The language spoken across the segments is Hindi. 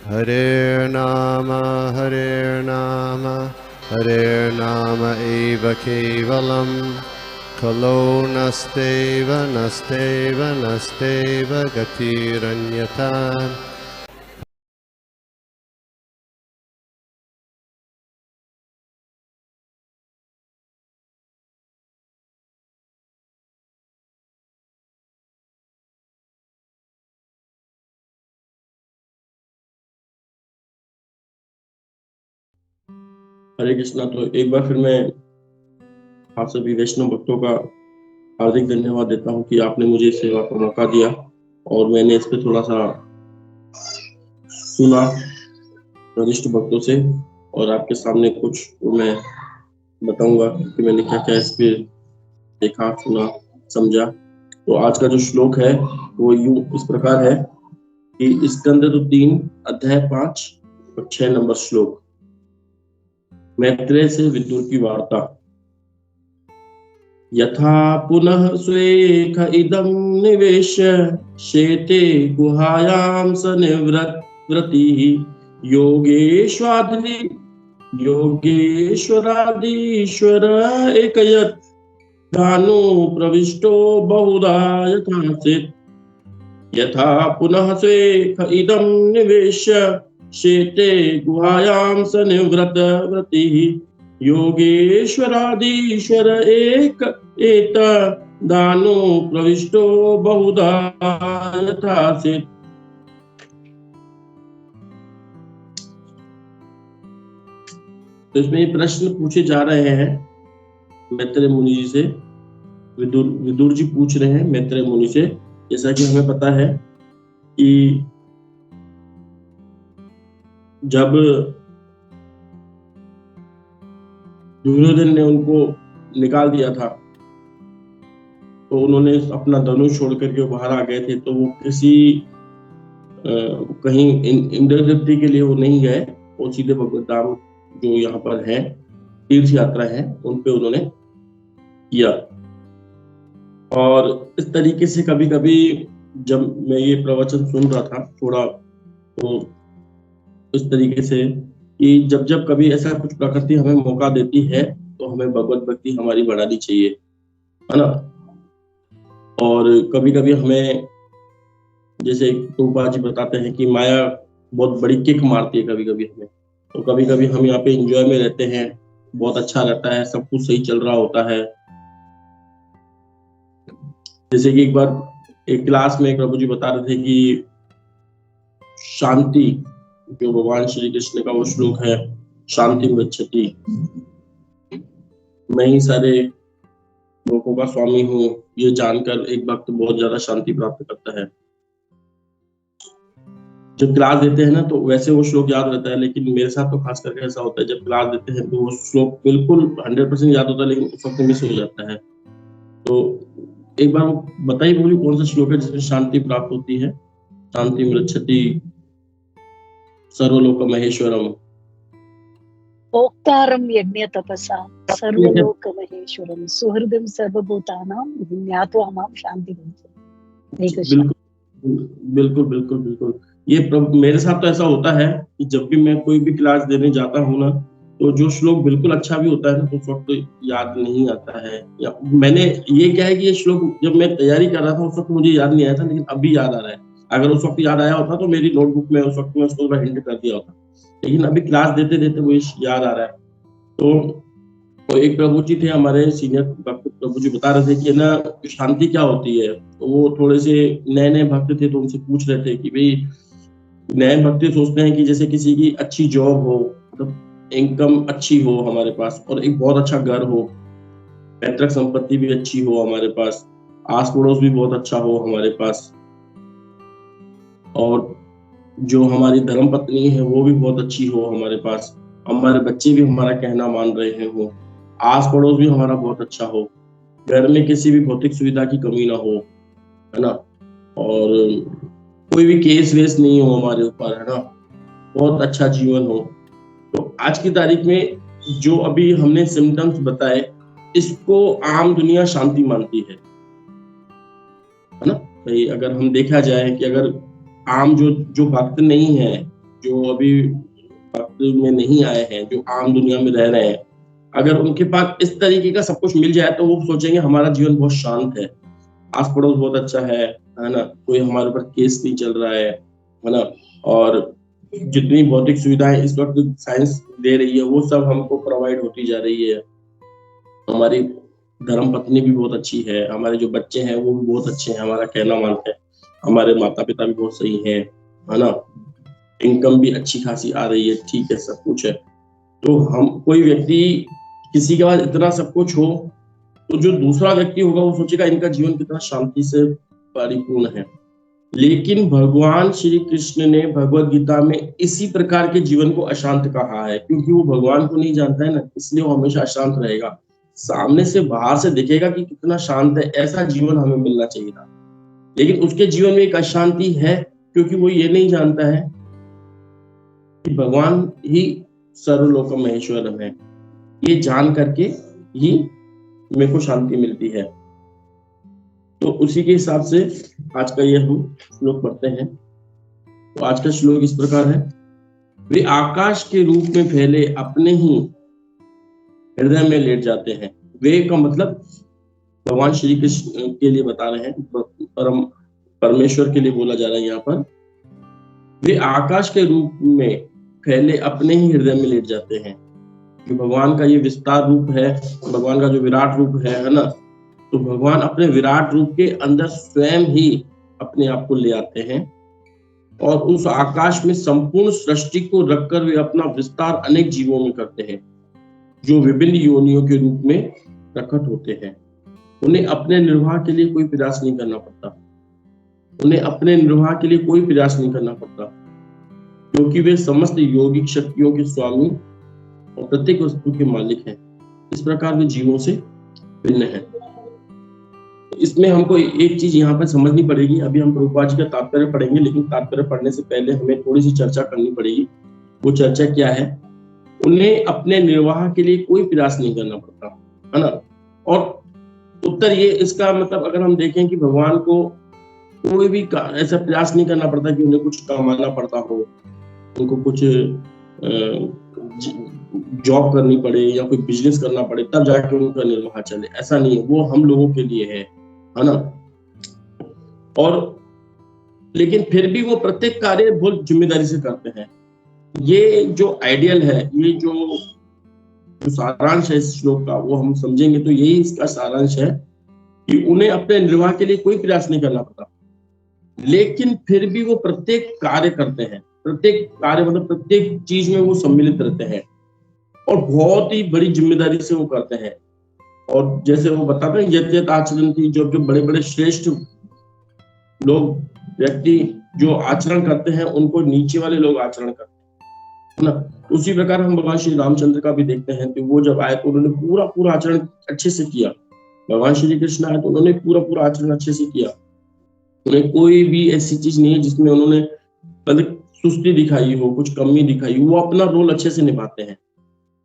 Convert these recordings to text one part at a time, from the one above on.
Hare Nama Hare Nama eva kevalam Kalo nasteva nasteva nasteva gatiranyata. हरे कृष्णा। तो एक बार फिर मैं आप सभी वैष्णव भक्तों का हार्दिक धन्यवाद देता हूं कि आपने मुझे इस सेवा का मौका दिया और मैंने इस पे थोड़ा सा सुना वरिष्ठ भक्तों से, और आपके सामने कुछ मैं बताऊंगा कि मैंने क्या क्या इस पे देखा, सुना, समझा। तो आज का जो श्लोक है वो यूं इस प्रकार है कि स्कंद 3 अध्याय 5 और 6 नंबर श्लोक। मैत्रेय से विदुर की वार्ता। यथा पुनः स्वेख इदं निवेश्य शेते गुहायां स निवृत्तिः योगेश्वरादीश्वर एकयत् दानो प्रविष्टो बहुधा यथासित। यथा पुनः स्वेख इदं निवेश्य शेते गुहायां स निवृत्तिः योगेश्वरादीश्वर एक दानो प्रविष्टो बहुधा यथासित। तो इसमें प्रश्न पूछे जा रहे हैं मैत्रेय मुनि जी से। विदुर जी पूछ रहे हैं मैत्रेय मुनि से, जैसा कि हमें पता है कि जब दुर्योधन ने उनको निकाल दिया था तो उन्होंने अपना धनुष छोड़ करके बाहर आ गए थे, तो वो किसी कहीं इंद्रदत्ति के लिए वो नहीं गए, वो सीधे भगवत धाम जो यहाँ पर है तीर्थ यात्रा है उन पे उन्होंने किया। और इस तरीके से कभी कभी जब मैं ये प्रवचन सुन रहा था थोड़ा, तो इस तरीके से कि जब जब कभी ऐसा कुछ प्रकृति हमें मौका देती है तो हमें भगवत भक्ति हमारी बढ़ानी चाहिए, है ना। और कभी कभी हमें, जैसे प्रभुपाद जी बताते हैं कि माया बहुत बड़ी किक मारती है कभी कभी हमें, तो कभी कभी हम यहाँ पे एंजॉय में रहते हैं, बहुत अच्छा रहता है, सब कुछ सही चल रहा होता है। जैसे कि एक बार एक क्लास में प्रभु जी बता रहे थे कि शांति, जो भगवान श्री कृष्ण का वो श्लोक है, शांति मृच्छति, मैं ही सारे लोगों का स्वामी हूँ, ये जानकर एक भक्त बहुत ज्यादा शांति प्राप्त करता है। जब क्लास देते हैं ना तो वैसे वो श्लोक याद रहता है, लेकिन मेरे साथ तो खास करके ऐसा होता है जब क्लास देते हैं तो वो श्लोक बिल्कुल 100% याद होता है, लेकिन उस वक्त मिस हो जाता है। तो एक बार वो बताइए बोली कौन सा श्लोक है जिसमें शांति प्राप्त होती है। शांति मृच्छति सर्वलोक महेश्वरम ओक्तारं यज्ञ तपसा सर्वलोक महेश्वरम सुहृदं सर्वभूतानां ज्ञात्वा मां शांति। बिल्कुल बिल्कुल बिल्कुल। ये मेरे साथ तो ऐसा होता है कि जब भी मैं कोई भी क्लास देने जाता हूँ ना, तो जो श्लोक बिल्कुल अच्छा भी होता है ना तो उस वक्त याद नहीं आता है। या मैंने ये क्या है कि ये श्लोक जब मैं तैयारी कर रहा था उस वक्त मुझे याद नहीं आया था, लेकिन अभी याद आ रहा है। अगर उस वक्त याद आया होता तो मेरी नोटबुक में उस वक्त में उसको हिंट कर दिया होता, लेकिन अभी क्लास देते देते वो याद आ रहा है। तो एक प्रभु जी थे हमारे सीनियर भक्त, प्रभु जी बता रहे थे कि ना शांति क्या होती है। तो वो थोड़े से नए नए भक्त थे तो उनसे पूछ रहे थे कि भाई, नए भक्त सोचते हैं कि जैसे किसी की अच्छी जॉब हो, मतलब इनकम अच्छी हो हमारे पास, और एक बहुत अच्छा घर हो, पैतृक संपत्ति भी अच्छी हो हमारे पास, आस पड़ोस भी बहुत अच्छा हो हमारे पास, और जो हमारी धर्म पत्नी है वो भी बहुत अच्छी हो हमारे पास, हमारे बच्चे भी हमारा कहना मान रहे हो, आस पड़ोस भी हमारा बहुत अच्छा हो, घर में किसी भी भौतिक सुविधा की कमी ना हो, है ना, और कोई भी केस वेस नहीं हो हमारे ऊपर, है ना, बहुत अच्छा जीवन हो। तो आज की तारीख में जो अभी हमने सिम्टम्स बताए, इसको आम दुनिया शांति मानती है ना। भाई अगर हम देखा जाए कि अगर आम जो भक्त नहीं है, जो अभी वक्त में नहीं आए हैं, जो आम दुनिया में रह रहे हैं, अगर उनके पास इस तरीके का सब कुछ मिल जाए तो वो सोचेंगे हमारा जीवन बहुत शांत है, आस पड़ोस बहुत अच्छा है ना, कोई हमारे ऊपर केस नहीं चल रहा है ना, और जितनी भौतिक सुविधाएं इस वक्त साइंस दे रही है वो सब हमको प्रोवाइड होती जा रही है। हमारी धर्म पत्नी भी बहुत अच्छी है, हमारे जो बच्चे हैं वो भी बहुत अच्छे हैं, हमारा कहना मानते हैं, हमारे माता पिता भी बहुत सही है ना, इनकम भी अच्छी खासी आ रही है, ठीक है, सब कुछ है। तो हम कोई व्यक्ति किसी के पास इतना सब कुछ हो तो जो दूसरा व्यक्ति होगा वो सोचेगा इनका जीवन कितना शांति से परिपूर्ण है। लेकिन भगवान श्री कृष्ण ने भगवत गीता में इसी प्रकार के जीवन को अशांत कहा है, क्योंकि वो भगवान को नहीं जानता है ना, इसलिए वो हमेशा अशांत रहेगा। सामने से बाहर से दिखेगा कि कितना शांत है, ऐसा जीवन हमें मिलना चाहिए था, लेकिन उसके जीवन में एक अशांति है, क्योंकि वो ये नहीं जानता है कि भगवान ही सर्वलोक महेश्वरम है। ये जान करके ही मेरे को शांति मिलती है। तो उसी के हिसाब से आज का ये हम श्लोक पढ़ते हैं। तो आज का श्लोक इस प्रकार है, वे आकाश के रूप में फैले अपने ही हृदय में लेट जाते हैं। वे का मतलब भगवान श्री कृष्ण के लिए बता रहे हैं, परम परमेश्वर के लिए बोला जा रहा है यहाँ पर। वे आकाश के रूप में फैले अपने ही हृदय में लेट जाते हैं। कि भगवान का ये विस्तार रूप है, भगवान का जो विराट रूप है ना, तो भगवान अपने विराट रूप के अंदर स्वयं ही अपने आप को ले आते हैं और उस आकाश में संपूर्ण सृष्टि को रखकर वे अपना विस्तार अनेक जीवों में करते हैं, जो विभिन्न योनियों के रूप में प्रकट होते हैं। उन्हें अपने निर्वाह के लिए कोई प्रयास नहीं करना पड़ता, उन्हें अपने निर्वाह के लिए कोई प्रयास नहीं करना पड़ता, क्योंकि वे समस्त यौगिक शक्तियों के स्वामी और प्रत्येक वस्तु के मालिक हैं। इस प्रकार वे जीवों से भिन्न हैं। इसमें हमको एक चीज यहाँ पर समझनी पड़ेगी। अभी हम प्रभुपाद जी का तात्पर्य पढ़ेंगे, लेकिन तात्पर्य पढ़ने से पहले हमें थोड़ी सी चर्चा करनी पड़ेगी। वो चर्चा क्या है? उन्हें अपने निर्वाह के लिए कोई प्रयास नहीं करना पड़ता, है ना। और उत्तर ये इसका मतलब अगर हम देखें कि भगवान को कोई भी ऐसा प्रयास नहीं करना पड़ता कि उन्हें कुछ कमाना पड़ता हो, उनको कुछ जॉब करनी पड़े या कोई बिजनेस करना पड़े तब जाके उनका निर्वाह चले, ऐसा नहीं है। वो हम लोगों के लिए है ना। और लेकिन फिर भी वो प्रत्येक कार्य बहुत जिम्मेदारी से करते हैं। ये जो आइडियल है, ये जो सारांश है इस श्लोक का, वो हम समझेंगे तो यही इसका सारांश है कि उन्हें अपने निर्वाह के लिए कोई प्रयास नहीं करना पड़ता, लेकिन फिर भी वो प्रत्येक कार्य करते हैं। प्रत्येक कार्य मतलब प्रत्येक चीज में वो सम्मिलित रहते हैं और बहुत ही बड़ी जिम्मेदारी से वो करते हैं। और जैसे वो बताते हैं यत यत आचरण की, जो बड़े बड़े श्रेष्ठ लोग व्यक्ति जो आचरण करते हैं उनको नीचे वाले लोग आचरण करते हैं ना। उसी प्रकार हम भगवान श्री रामचंद्र का भी देखते हैं कि वो जब आए तो उन्होंने पूरा पूरा आचरण अच्छे से किया। भगवान श्री कृष्ण आए तो उन्होंने पूरा पूरा आचरण अच्छे से किया। उन्हें कोई भी ऐसी चीज नहीं है जिसमें उन्होंने मतलब सुस्ती दिखाई हो, कुछ कमी दिखाई हो। वो अपना रोल अच्छे से निभाते हैं,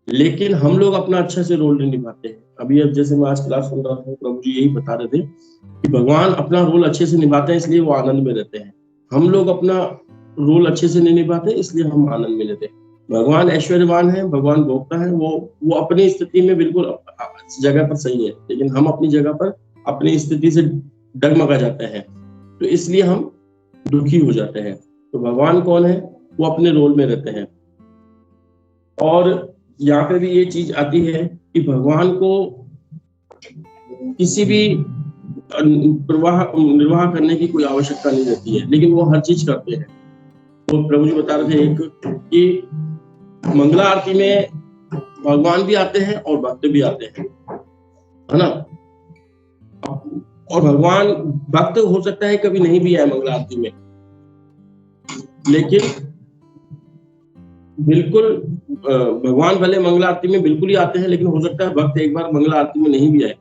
लेकिन हम लोग अपना अच्छे से रोल नहीं निभाते हैं। अभी अब जैसे मैं आज क्लास सुन रहा था, प्रभु जी यही बता रहे थे कि भगवान अपना रोल अच्छे से निभाते हैं इसलिए वो आनंद में रहते हैं। हम लोग अपना रोल अच्छे से नहीं निभाते इसलिए हम आनंद में रहते हैं। भगवान ऐश्वर्यवान है, भगवान भोक्ता है, वो अपनी स्थिति में बिल्कुल जगह पर सही है, लेकिन हम अपनी जगह पर अपनी स्थिति से डगमगा जाते हैं, तो इसलिए हम दुखी हो जाते हैं। तो भगवान कौन है? वो अपने रोल में रहते हैं। और यहाँ पे भी ये चीज आती है कि भगवान को किसी भी निर्वाह करने की कोई आवश्यकता नहीं रहती है, लेकिन वो हर चीज करते हैं। तो प्रभु जी बता रहे थे एक कि मंगला आरती में भगवान भी आते हैं और भक्त भी आते हैं, है ना। और भगवान भक्त हो सकता है कभी नहीं भी आए मंगला आरती में, लेकिन बिल्कुल भगवान भले मंगला आरती में बिल्कुल ही आते हैं, लेकिन हो सकता है भक्त एक बार मंगला आरती में नहीं भी आए,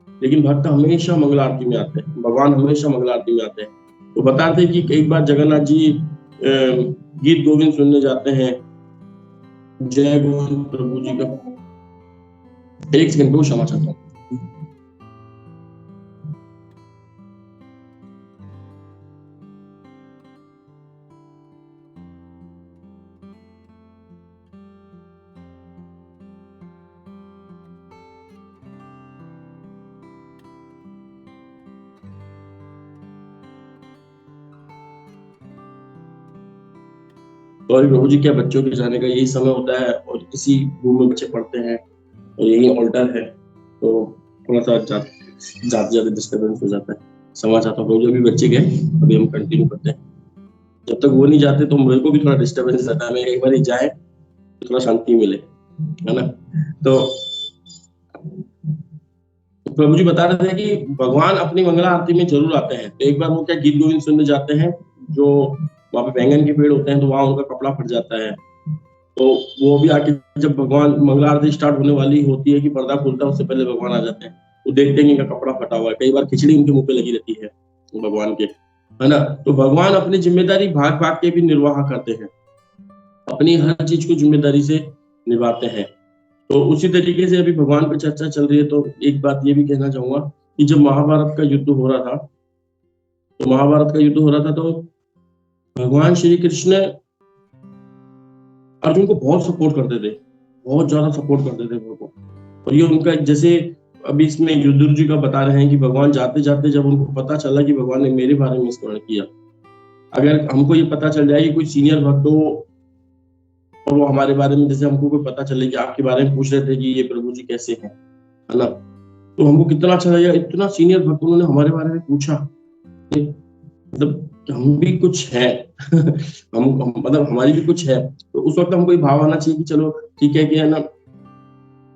लेकिन भक्त हमेशा मंगला आरती में आते हैं। भगवान हमेशा मंगला आरती में आते हैं। तो बताते हैं कि एक बार जगन्नाथ जी गीत गोविंद सुनने जाते हैं, जय गोविंद प्रभु जी का। एक सेकंड को क्षमा चाहता हूँ। और प्रभु जी क्या बच्चों के जाने का यही समय होता है और इसी रूम में बच्चे पढ़ते हैं और यही ऑल्टर है, तो थोड़ा सा जाते डिस्टर्बेंस हो जाता है। समझ आता हूँ अभी बच्चे गए, अभी हम कंटिन्यू करते हैं। जब तक वो नहीं जाते तो मेरे को भी थोड़ा डिस्टर्बेंस रहता है, मैं एक बार ही जाए तो थोड़ा शांति मिले, है ना। तो प्रभु जी बता रहे थे कि भगवान अपनी मंगला आरती में जरूर आते हैं। तो एक बार वो क्या गीत गोविंद सुनने जाते हैं, जो वहाँ पे बैंगन के पेड़ होते हैं, तो वहाँ उनका कपड़ा फट जाता है। तो वो भी आके जब भगवान मंगला आरती स्टार्ट होने वाली होती है कि पर्दा खुलता है, उससे पहले भगवान आ जाते हैं। तो देखते हैं कि इनका कपड़ा फटा हुआ है, कई बार खिचड़ी उनके मुंह पे लगी रहती है भगवान के, है ना। तो भगवान अपनी जिम्मेदारी भाग भाग के भी निर्वाह करते हैं, अपनी हर चीज को जिम्मेदारी से निभाते हैं। तो उसी तरीके से अभी भगवान पे चर्चा चल रही है, तो एक बात ये भी कहना चाहूंगा कि जब महाभारत का युद्ध हो रहा था, तो भगवान श्री कृष्ण अर्जुन को बहुत सपोर्ट करते थे, बहुत ज्यादा सपोर्ट करते थे उनको। और ये उनका, जैसे अभी इसमें युधिष्ठिर जी का बता रहे हैं कि भगवान जाते जाते जब उनको पता चला कि भगवान ने मेरे बारे में स्मरण किया, अगर हमको ये पता चल जाए कि कोई सीनियर भक्त हो और वो हमारे बारे में, जैसे हमको कोई पता चले कि आपके बारे में पूछ रहे थे कि ये प्रभु जी कैसे हैं, है ना, तो हमको कितना अच्छा लगेगा। इतना सीनियर भक्त उन्होंने हमारे बारे में पूछा, मतलब हम भी कुछ है हम मतलब हमारी भी कुछ है। तो उस वक्त हमको ये भाव आना चाहिए कि चलो ठीक है कि, है ना,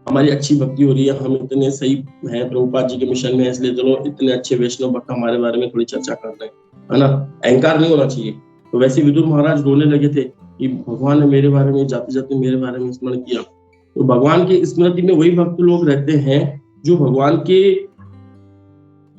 हमारी अच्छी भक्ति हो रही है, हम इतने सही हैं प्रभुपाद जी के मिशन में, इसलिए चलो इतने अच्छे वैष्णव भक्त हमारे बारे में थोड़ी चर्चा कर रहे हैं, है ना। अहंकार नहीं होना चाहिए। तो वैसे विदुर महाराज रोने लगे थे कि भगवान ने मेरे बारे में जाते जाते मेरे बारे में स्मरण किया। तो भगवान की स्मृति में वही भक्त लोग रहते हैं जो भगवान के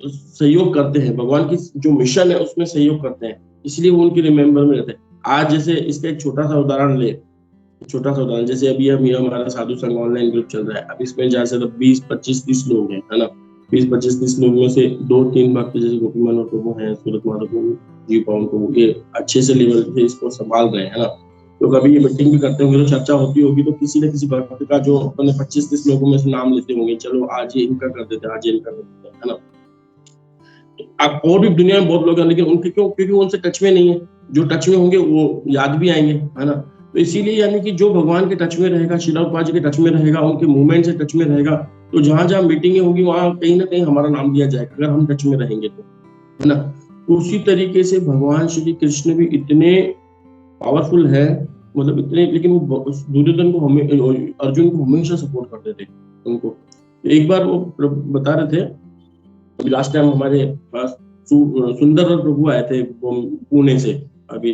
सहयोग करते हैं, भगवान की जो मिशन है उसमें सहयोग करते हैं, इसलिए वो उनकी रिमेम्बर में रहते हैं। आज जैसे इसका एक छोटा सा उदाहरण जैसे अभी हमारा साधु संघ ऑनलाइन ग्रुप चल रहा है। अब इसमें जैसे तो 20, 25, 30 लोग हैं, है ना। 20, 25, 30 लोग में से 2-3 भक्त जैसे गोपी मनोहर प्रभु हैं, सूरत माधव प्रभु, जी पवन प्रभु, ये अच्छे से लेवल पे इसको संभाल रहे हैं, है ना। तो कभी ये मीटिंग भी करते होंगे तो चर्चा होती होगी, तो किसी न किसी भक्त का जो अपने 25-30 लोगों में से नाम लेते होंगे, चलो आज ये इनका कर देते हैं, आज ये इनका कर देते हैं, है ना। तो अब और भी दुनिया में बहुत लोग हैं, लेकिन उनके क्योंकि उनसे टच में नहीं है। जो टच में होंगे वो याद भी आएंगे, है ना। तो इसीलिए यानी कि जो भगवान के टच में रहेगा, श्रील प्रभुपाद जी के टच में रहेगा, उनके मूवमेंट से टच में रहेगा, तो जहां जहां मीटिंगें होंगी वहां कहीं ना कहीं हमारा नाम लिया जाएगा, अगर हम टच में रहेंगे तो, है ना। उसी तरीके से भगवान श्री कृष्ण भी इतने पावरफुल है, मतलब इतने, लेकिन वो दुर्योधन को अर्जुन को हमेशा सपोर्ट करते थे उनको। एक बार वो बता रहे थे, अभी लास्ट टाइम हमारे पास सुंदर प्रभु आए थे पुणे से, अभी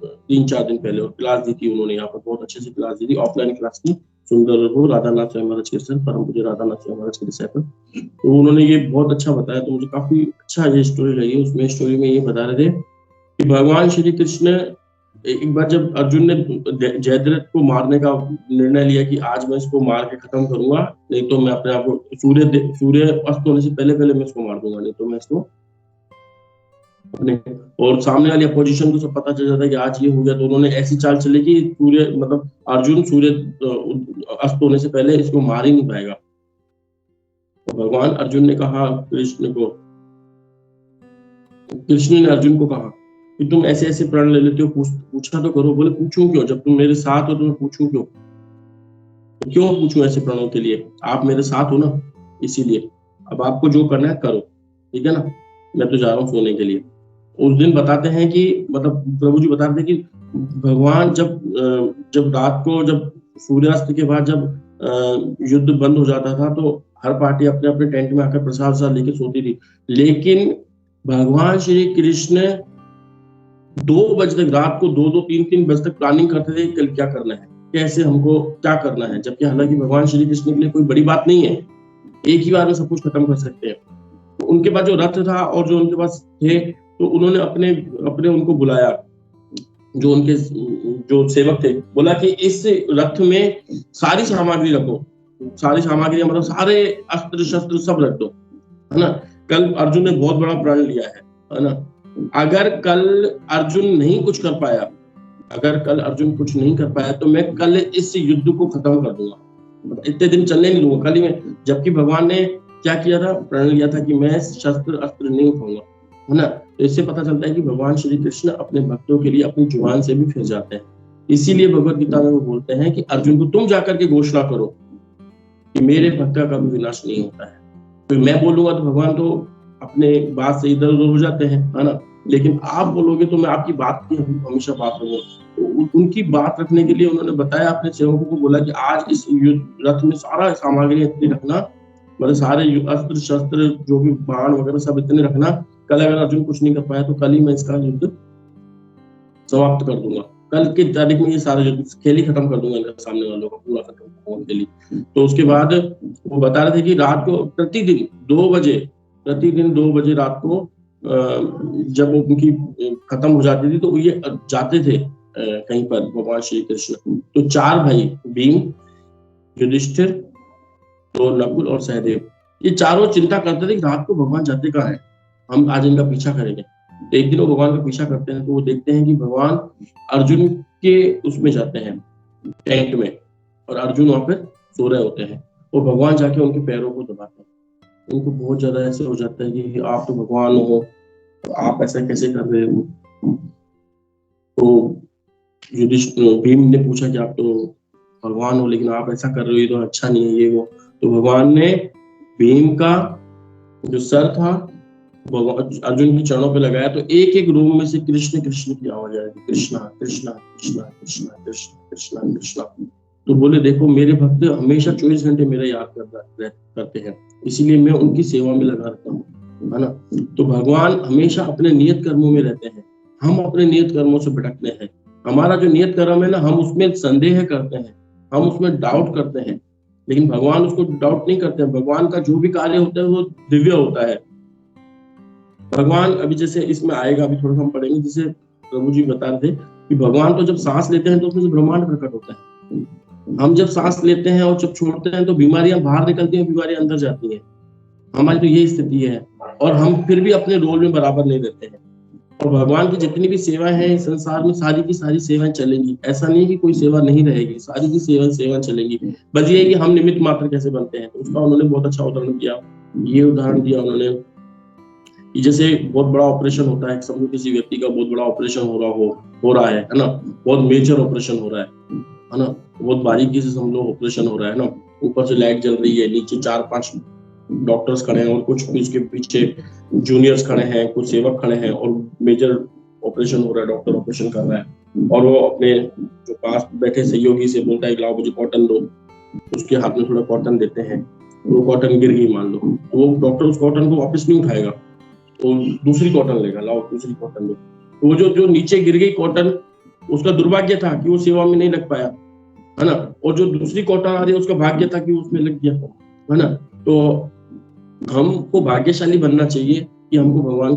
3-4 दिन पहले, और क्लास दी थी उन्होंने, यहाँ पर बहुत अच्छे से क्लास दी थी, ऑफलाइन क्लास थी। सुंदर प्रभु राधानाथ स्वामी महाराज के सर, परम पूज्य राधानाथ स्वामी महाराज के डिसाइपल। तो उन्होंने ये बहुत अच्छा बताया, तो मुझे काफी अच्छा ये स्टोरी लगी। उसमें स्टोरी में ये बता रहे थे कि भगवान श्री कृष्ण, एक बार जब अर्जुन ने जयद्रथ को मारने का निर्णय लिया कि आज मैं इसको मार के खत्म करूंगा, नहीं तो मैं अपने आप को सूर्य अस्त होने से पहले मैं इसको मार दूंगा, नहीं तो मैं इसको अपने, और सामने वाली अपोजिशन को सब पता चल जाता है कि आज ये हो गया, तो उन्होंने ऐसी चाल चली कि सूर्य, मतलब अर्जुन सूर्य अस्त होने से पहले इसको मार ही नहीं पाएगा। तो भगवान अर्जुन ने कहा कृष्ण ने अर्जुन को कहा कि तुम ऐसे ऐसे प्रण ले लेते हो, पूछा तो करो। बोले पूछूं क्यों, जब तुम मेरे साथ हो तो मैं पूछूं क्यों, क्यों पूछूं ऐसे प्रणों के लिए, आप मेरे साथ हो ना, इसीलिए अब आपको जो करना है करो, ठीक है ना, मैं तो जा रहा हूँ सोने के लिए। उस दिन बताते हैं कि, मतलब प्रभु जी बताते हैं कि भगवान जब रात को, जब सूर्यास्त के बाद जब युद्ध बंद हो जाता था, तो हर पार्टी अपने अपने टेंट में आकर प्रसाद लेके सोती थी, लेकिन भगवान श्री कृष्ण 2 बजे तक, रात को 2-2, 3-3 बजे तक प्लानिंग करते थे कल क्या करना है, कैसे हमको क्या करना है, जबकि हालांकि भगवान श्री कृष्ण के लिए कोई बड़ी बात नहीं है, एक ही बार में सब कुछ खत्म कर सकते हैं। तो उनके पास जो रथ था और जो उनके पास थे, तो उन्होंने अपने उनको बुलाया, जो उनके जो सेवक थे, बोला कि इस रथ में सारी सामग्री रखो, सारी सामग्री मतलब सारे अस्त्र शस्त्र सब रख दो, है ना। कल अर्जुन ने बहुत बड़ा प्रण लिया है ना। अगर कल अर्जुन नहीं कुछ कर पाया, तो मैं कल इस युद्ध को खत्म कर दूंगा, इतने दिन चलने नहीं दूंगा, कल ही में। जबकि भगवान ने क्या किया था, प्रण लिया था कि मैं शस्त्र अस्त्र नहीं उठाऊंगा, है ना। तो इससे पता चलता है कि भगवान श्री कृष्ण अपने भक्तों के लिए अपनी जुबान से भी फिर जाते हैं, इसीलिए भगवत गीता में वो बोलते हैं कि अर्जुन को तुम जाकर के घोषणा करो कि मेरे भक्त का कभी विनाश नहीं होता है। तो मैं बोलूंगा तो भगवान तो अपने बात से इधर उधर हो जाते हैं, है ना, लेकिन आप बोलोगे तो मैं आपकी बात की हमेशा बात करूंगा। तो उनकी बात रखने के लिए उन्होंने बताया, अपने सेवकों को बोला कि आज इस रथ में सारा सामग्री इतनी रखना, मतलब सारे अस्त्र शस्त्र जो भी बाण वगैरह सब इतने रखना, कल अगर अर्जुन कुछ नहीं कर पाया तो कल ही मैं इसका युद्ध समाप्त कर दूंगा, कल की तारीख में ये सारा युद्ध खेल ही खत्म कर दूंगा इनका, सामने वालों का पूरा खत्म होने के लिए। तो उसके बाद वो बता रहे थे कि रात को प्रतिदिन 2 बजे रात को जब उनकी खत्म हो जाती थी तो ये जाते थे कहीं पर भगवान श्री कृष्ण। तो 4 भाई भीम, युधिष्ठिर, तो नकुल और सहदेव, ये चारों चिंता करते थे कि रात को भगवान जाते कहाँ हैं, हम आज इनका पीछा करेंगे। तो एक दिन वो भगवान का पीछा करते हैं तो वो देखते हैं कि भगवान अर्जुन के उसमें जाते हैं टेंट में, और अर्जुन वहां पर सो रहे होते हैं, और भगवान जाके उनके पैरों को दबाते हैं। उनको बहुत ज्यादा ऐसे हो जाता है कि आप तो भगवान हो, तो आप ऐसा कैसे कर रहे हो। तो भीम ने पूछा कि आप तो भगवान हो लेकिन आप ऐसा कर रहे हो, ये तो अच्छा नहीं है, ये वो। तो भगवान ने भीम का जो सर था अर्जुन के चरणों पे लगाया, तो एक एक रूम में से कृष्ण कृष्ण की आवाज आ रही थी, कृष्णा कृष्णा कृष्णा कृष्णा कृष्णा कृष्णा कृष्णा। तो बोले देखो मेरे भक्त हमेशा 24 घंटे मेरा याद करते हैं, इसीलिए मैं उनकी सेवा में लगा रहता हूँ, है ना। तो भगवान हमेशा अपने नियत कर्मों में रहते हैं, हम अपने नियत कर्मों से भटकते हैं। हमारा जो नियत कर्म है ना, हम उसमें संदेह करते हैं, हम उसमें डाउट करते हैं, लेकिन भगवान उसको डाउट नहीं करते हैं। भगवान का जो भी कार्य होता है वो दिव्य होता है। भगवान अभी जैसे इसमें आएगा, अभी थोड़ा सा हम पढ़ेंगे, जैसे प्रभु जी बता रहे थे कि भगवान तो जब सांस लेते हैं तो उसमें से ब्रह्मांड प्रकट होता है। हम जब सांस लेते हैं और जब छोड़ते हैं तो बीमारियां बाहर निकलती हैं, बीमारियां अंदर जाती हैं। हमारी तो यही स्थिति है, और हम फिर भी अपने रोल में बराबर नहीं रहते हैं। और भगवान की जितनी भी सेवाएं हैं इस संसार में, सारी की सारी सेवाएं चलेंगी, ऐसा नहीं कि कोई सेवा नहीं रहेगी, सारी की सेवाएं चलेंगी। बस ये है कि हम निमित्त मात्र कैसे बनते हैं। तो उसका उन्होंने बहुत अच्छा उदाहरण दिया। ये उदाहरण दिया उन्होंने कि जैसे बहुत बड़ा ऑपरेशन होता है, समझो किसी व्यक्ति का बहुत बड़ा ऑपरेशन हो रहा है ना, बहुत मेजर ऑपरेशन हो रहा है ना, बहुत बारीकी से समझो ऑपरेशन हो रहा है ना, ऊपर से लाइट जल रही है, नीचे 4-5 डॉक्टर्स खड़े हैं और कुछ उसके पीछे जूनियर्स खड़े हैं, कुछ सेवक खड़े हैं, और मेजर ऑपरेशन हो रहा है, डॉक्टर ऑपरेशन कर रहा है, और वो अपने जो पास बैठे सहयोगी से बोलता है लाओ मुझे कॉटन दो, उसके हाथ में थोड़ा कॉटन देते हैं, वो कॉटन गिर गई मान लो, तो वो डॉक्टर उस कॉटन को वापस नहीं उठाएगा, तो दूसरी कॉटन लेगा, लाओ दूसरी कॉटन दो। तो वो जो नीचे गिर गई कॉटन, उसका दुर्भाग्य था कि वो सेवा में नहीं लग पाया, है ना, और जो दूसरी कॉटन आ रही है उसका भाग्य था कि उसमें लग गया, है ना। तो हमको भाग्यशाली बनना चाहिए कि हमको भगवान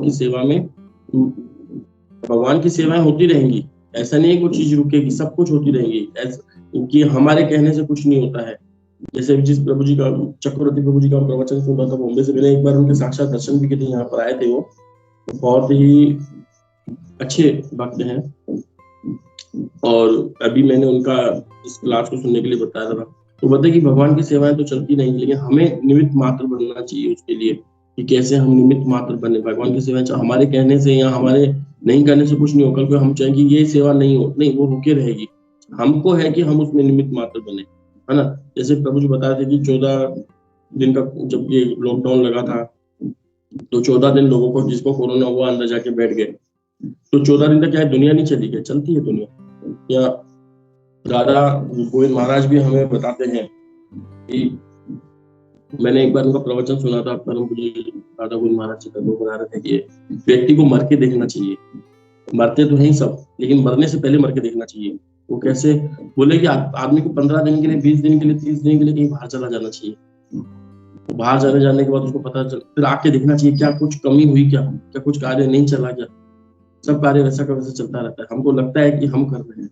की सेवाएं होती रहेंगी, ऐसा नहीं है कोई चीज रुकेगी, सब कुछ होती रहेंगी, ऐसा कि हमारे कहने से कुछ नहीं होता है। जैसे जिस प्रभु जी का, चक्रवर्ती प्रभु जी का प्रवचन सुन रहा था बॉम्बे से, मैंने एक बार उनके साक्षात दर्शन भी किए थे, यहाँ पर आए थे, वो बहुत ही अच्छे भक्त हैं, और अभी मैंने उनका इस क्लास को सुनने के लिए बताया था। तो बताए कि भगवान की सेवाएं तो चलती नहीं, लेकिन हमें निमित्त मात्र बनना चाहिए उसके लिए, कि कैसे हम निमित्त मात्र बने। भगवान की सेवाएं हमारे कहने से या हमारे नहीं करने से कुछ नहीं होगा, क्योंकि हम चाहेंगे ये सेवा नहीं हो, नहीं, वो होके रहेगी। हमको है कि हम उसमें निमित्त मात्र बने, है ना। जैसे प्रभु जी बता रहे थे कि 14 दिन का जब ये लॉकडाउन लगा था, तो 14 दिन लोगों को, जिसको कोरोना हुआ, अंदर जाके बैठ गए, तो 14 दिन तक क्या है, दुनिया नहीं चली, क्या चलती है दुनिया। या दादा गोविंद महाराज भी हमें बताते हैं कि मैंने एक बार उनका प्रवचन सुना था, परम पूज्य दादा गोविंद महाराज जी का, वो बता रहे थे कि व्यक्ति को मर के देखना चाहिए, मरते तो हैं सब, लेकिन मरने से पहले मर के देखना चाहिए। वो कैसे, बोले कि आदमी को 15 दिन के लिए, 20 दिन के लिए, 30 दिन के लिए कहीं बाहर चला जाना चाहिए। बाहर जाने के बाद उसको पता चल, फिर आके देखना चाहिए क्या कुछ कमी हुई, क्या कुछ कार्य नहीं चला, क्या सब कार्य वैसा का वैसा चलता रहता है। हमको लगता है कि हम कर रहे हैं।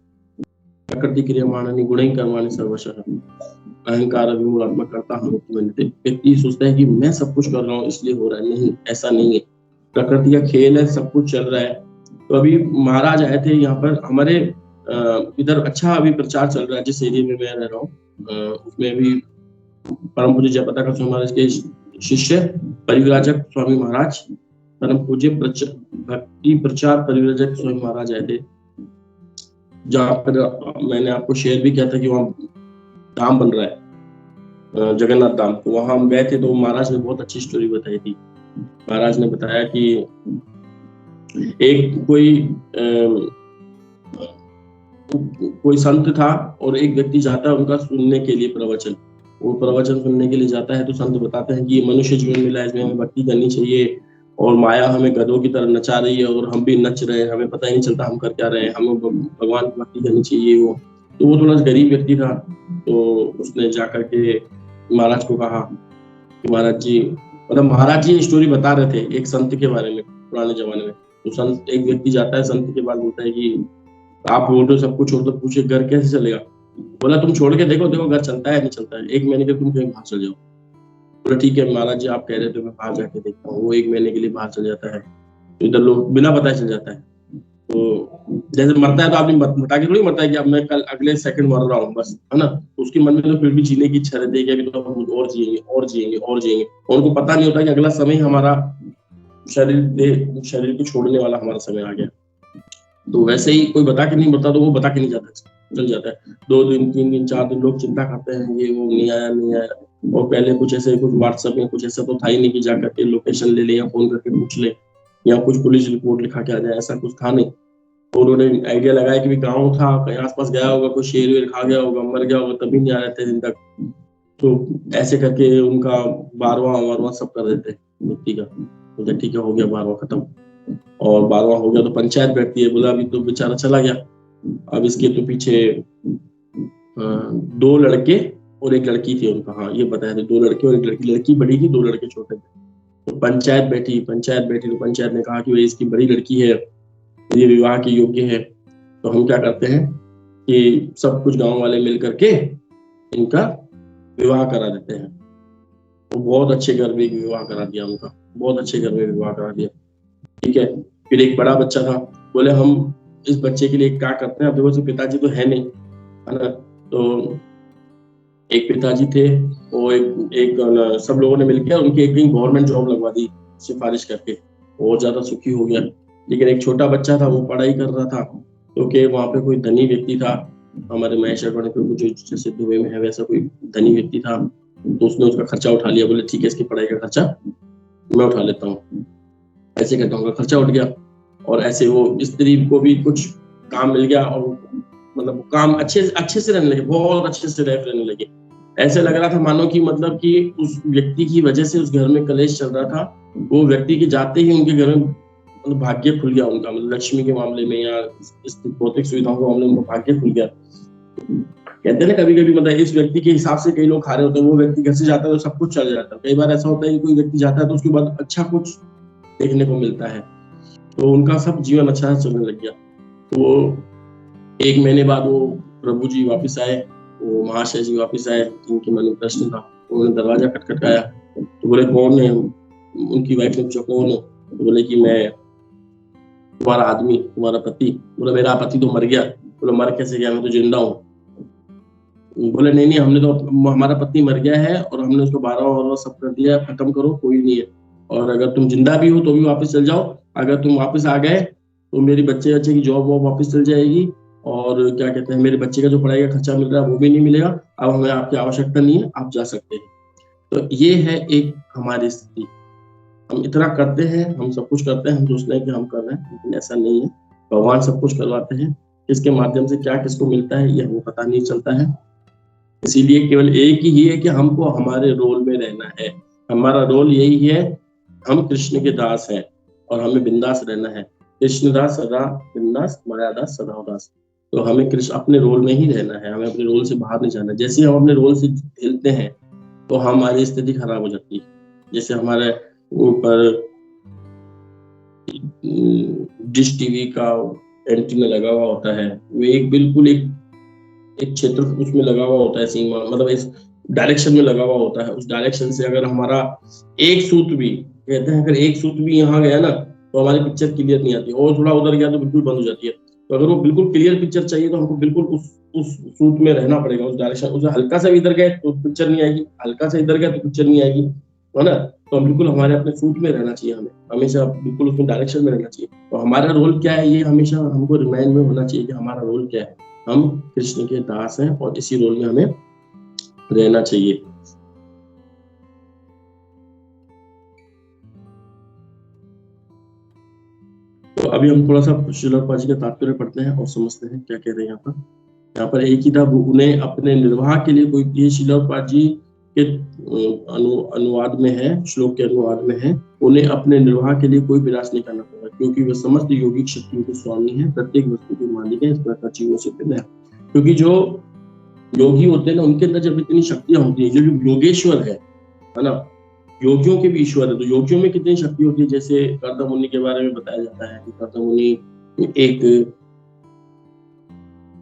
प्रकृति क्रियमाणानि गुणैः कर्माणि सर्वशः अहंकार अभिमूलात्मक करता हूं व्यक्ति सोचता है कि मैं सब कुछ कर रहा हूँ इसलिए हो रहा है। नहीं, ऐसा नहीं है, प्रकृति का खेल है, सब कुछ चल रहा है। तो अभी महाराज आए थे यहाँ पर हमारे इधर, अच्छा अभी प्रचार चल रहा है जिस एरिया में मैं रह रहा हूँ, उसमें अभी परम पूज्य जयप्रताप स्वामी महाराज के शिष्य परिव्राजक स्वामी महाराज, परम पूज्य भक्ति प्रचार परिव्राजक स्वामी महाराज आए थे। जहाँ पर मैंने आपको शेयर भी किया था कि वहाँ धाम बन रहा है, जगन्नाथ धाम। तो वहाँ हम गए थे, तो महाराज ने बहुत अच्छी स्टोरी बताई थी। महाराज ने बताया कि एक कोई संत था और एक व्यक्ति जाता है उनका सुनने के लिए प्रवचन। वो प्रवचन सुनने के लिए जाता है तो संत बताते हैं कि ये मनुष्य जीवन मिला है, इसमें हमें भक्ति करनी चाहिए, और माया हमें गधों की तरह नचा रही है और हम भी नच रहे हैं, हमें पता ही नहीं चलता हम कर क्या रहे हैं, हमें भगवान की भक्ति करनी चाहिए। वो तो वो थोड़ा गरीब व्यक्ति था, तो उसने जाकर के महाराज को कहा कि महाराज जी, मतलब महाराज जी स्टोरी बता रहे थे एक संत के बारे में पुराने जमाने में। तो संत, एक व्यक्ति जाता है संत के पास, बोलता है कि आप बोल रहे हो सब कुछ छोड़ दो, पूछे घर कैसे चलेगा? बोला तुम छोड़ के देखो, देखो घर चलता है नहीं चलता है, 1 महीने के तुम कहीं बाहर चल जाओ। बोला ठीक है महाराज जी, आप कह रहे थे, मैं बाहर जाके देखता हूँ। वो 1 महीने के लिए बाहर चल जाता है, तो इधर लोग बिना बताए चल जाता है। तो जैसे मरता है तो आदमी बता के थोड़ी मरता है कि अब मैं कल अगले सेकंड मर रहा हूँ बस, है ना। तो उसके मन में तो फिर भी जीने की इच्छा रहती है कि अभी तो हम और जिएंगे और जिएंगे और जिएंगे, और उनको पता नहीं होता कि अगला समय हमारा शरीर को छोड़ने वाला हमारा समय आ गया। तो वैसे ही कोई बता के नहीं मरता, तो वो बता के नहीं जाता, चल जाता है। 2 दिन 3 दिन 4 दिन लोग चिंता करते हैं, ये वो नहीं आया नहीं आया। और पहले कुछ ऐसे कुछ व्हाट्सएप में कुछ ऐसा तो था ही नहीं कि जाकर के लोकेशन ले ले या फोन करके पूछ ले या कुछ पुलिस रिपोर्ट लिखा के आ जाए, ऐसा कुछ था नहीं। तो उन्होंने आइडिया लगाया कि गाँव था, कहीं आसपास गया होगा, कोई शेर वेर खा गया होगा, मर गया होगा, तभी नहीं आ रहे थे दिन तक। तो ऐसे करके उनका 12वां सब कर देते व्यक्ति का। तो ठीक है, हो गया 12वां खत्म, और 12वां हो गया तो पंचायत बैठती है। बोला अभी तो बेचारा चला गया, अब इसके तो पीछे 2 लड़के और 1 लड़की थी उनका। हाँ ये बताया था, 2 लड़के और 1 लड़की, लड़की बड़ी थी, 2 लड़के छोटे थे। तो पंचायत बैठी तो पंचायत ने कहा कि भाई इसकी बड़ी लड़की है, ये विवाह के योग्य है, तो हम क्या करते हैं कि सब कुछ गांव वाले मिल करके इनका विवाह करा देते हैं। तो बहुत अच्छे घर में विवाह करा दिया उनका, बहुत अच्छे घर में विवाह करा दिया। ठीक है, फिर एक बड़ा बच्चा था, बोले हम इस बच्चे के लिए क्या करते हैं, अब देखो पिताजी तो है नहीं, है ना। तो एक पिताजी थे, वो एक सब लोगों ने मिलकर उनकी एक गवर्नमेंट जॉब लगवा दी सिफारिश करके, और ज्यादा सुखी हो गया। लेकिन एक छोटा बच्चा था, वो पढ़ाई कर रहा था, क्योंकि वहां पे कोई धनी व्यक्ति था, हमारे महेश अडवाणी पे जो जैसे दुबई में है वैसा कोई धनी व्यक्ति था। तो उसने उसका खर्चा उठा लिया, बोले ठीक है इसकी पढ़ाई का खर्चा मैं उठा लेता हूँ। ऐसे करके उनका खर्चा उठ गया, और ऐसे वो स्त्री को भी कुछ काम मिल गया, और मतलब काम अच्छे से रहने लगे, बहुत अच्छे से रहने लगे। ऐसे लग रहा था मानो कि मतलब कि उस व्यक्ति की वजह से उस घर में कलेश चल रहा था। वो व्यक्ति के जाते ही उनके घर में मतलब भाग्य खुल गया उनका, मतलब लक्ष्मी के मामले में या भौतिक सुविधाओं के मामले में उनका भाग्य खुल गया। कहते हैं ना कभी कभी मतलब इस व्यक्ति के हिसाब से कई लोग खा रहे होते हैं, वो व्यक्ति घर से जाता है तो सब कुछ चल जाता है। कई बार ऐसा होता है कि कोई व्यक्ति जाता है तो उसके बाद अच्छा कुछ देखने को मिलता है, तो उनका सब जीवन अच्छा चलने लग गया। तो 1 महीने बाद वो प्रभु जी वापस आए, वो महाशय जी वापस आए, जिनके मन में प्रश्न था। उन्होंने दरवाजा खटखटाया, तो बोले कौन है? उनकी वाइफ ने पूछा कौन है? तो बोले कि मैं तुम्हारा आदमी, तुम्हारा पति। बोले मेरा पति तो मर गया। बोले मर कैसे गया? मैं तो जिंदा हूँ। बोले नहीं हमने तो, हमारा पति मर गया है और हमने उसको 12वां सब कर दिया, खत्म करो, कोई नहीं है। और अगर तुम जिंदा भी हो तो भी वापस चल जाओ, अगर तुम वापस आ गए तो मेरी बच्चे की जॉब वो वापस चल जाएगी, और क्या कहते हैं मेरे बच्चे का जो पढ़ाई का खर्चा मिल रहा है वो भी नहीं मिलेगा। अब हमें आपकी आवश्यकता नहीं है, आप जा सकते हैं। तो ये है एक हमारी स्थिति। हम इतना करते हैं, हम सब कुछ करते हैं, हम सोचते हैं कि हम कर रहे हैं, लेकिन ऐसा नहीं है। भगवान सब कुछ करवाते हैं, किसके माध्यम से क्या किसको मिलता है ये हमें पता नहीं चलता है। इसीलिए केवल एक ही है कि हमको हमारे रोल में रहना है। हमारा रोल यही है, हम कृष्ण के दास हैं और हमें बिंदास रहना है। कृष्णदास सदा बिंदास, मायादास सदा उदास। तो हमें कृष्ण अपने रोल में ही रहना है, हमें अपने रोल से बाहर नहीं जाना है। जैसे हम अपने रोल से हिलते हैं तो हमारी स्थिति खराब हो जाती है। जैसे हमारे ऊपर डिश टीवी का एंटीना लगा हुआ होता है, वो एक बिल्कुल एक क्षेत्र उसमें लगा हुआ होता है, सीमा मतलब इस डायरेक्शन में लगा हुआ होता है। उस डायरेक्शन से अगर हमारा एक सूत भी, कहते हैं अगर एक सूत भी यहाँ गया ना तो हमारी पिक्चर क्लियर नहीं आती, और थोड़ा उधर गया तो बिल्कुल बंद हो जाती है। तो अगर वो बिल्कुल क्लियर पिक्चर चाहिए तो हमको बिल्कुल उस सूत में रहना पड़ेगा, उस डायरेक्शन। उसे हल्का सा भी इधर गए तो पिक्चर नहीं आएगी, हल्का सा इधर गया तो पिक्चर नहीं आएगी। है ना। तो बिल्कुल हमारे अपने सूट में रहना चाहिए, हमें हमेशा बिल्कुल उसमें डायरेक्शन में रहना चाहिए। तो हमारा रोल क्या है, ये हमेशा हमको रिमाइंड में होना चाहिए कि हमारा रोल क्या है। हम कृष्ण के दास हैं और इसी रोल में हमें रहना चाहिए। तो अभी हम थोड़ा सा श्रील प्रभुपाद जी का तात्पर्य पढ़ते हैं और समझते हैं क्या कह रहे हैं यहाँ पर एक ही था, उन्हें अपने निर्वाह के लिए कोई, ये श्रील प्रभुपाद जी के अनुवाद में है, श्लोक के अनुवाद में है, उन्हें अपने निर्वाह के लिए कोई प्रयास नहीं करना पड़ा, क्योंकि वे समस्त योगिक शक्तियों के स्वामी हैं, प्रत्येक वस्तु के मालिक हैं, इस प्रकार जीवों से भिन्न है। क्योंकि जो योगी होते हैं ना, उनके अंदर जब इतनी शक्तियां होती है, जो योगेश्वर है ना, योगियों के भी ईश्वर है, तो योगियों में कितनी शक्ति होती है। जैसे कर्दम मुनि के बारे में बताया जाता है कि कर्दम मुनि एक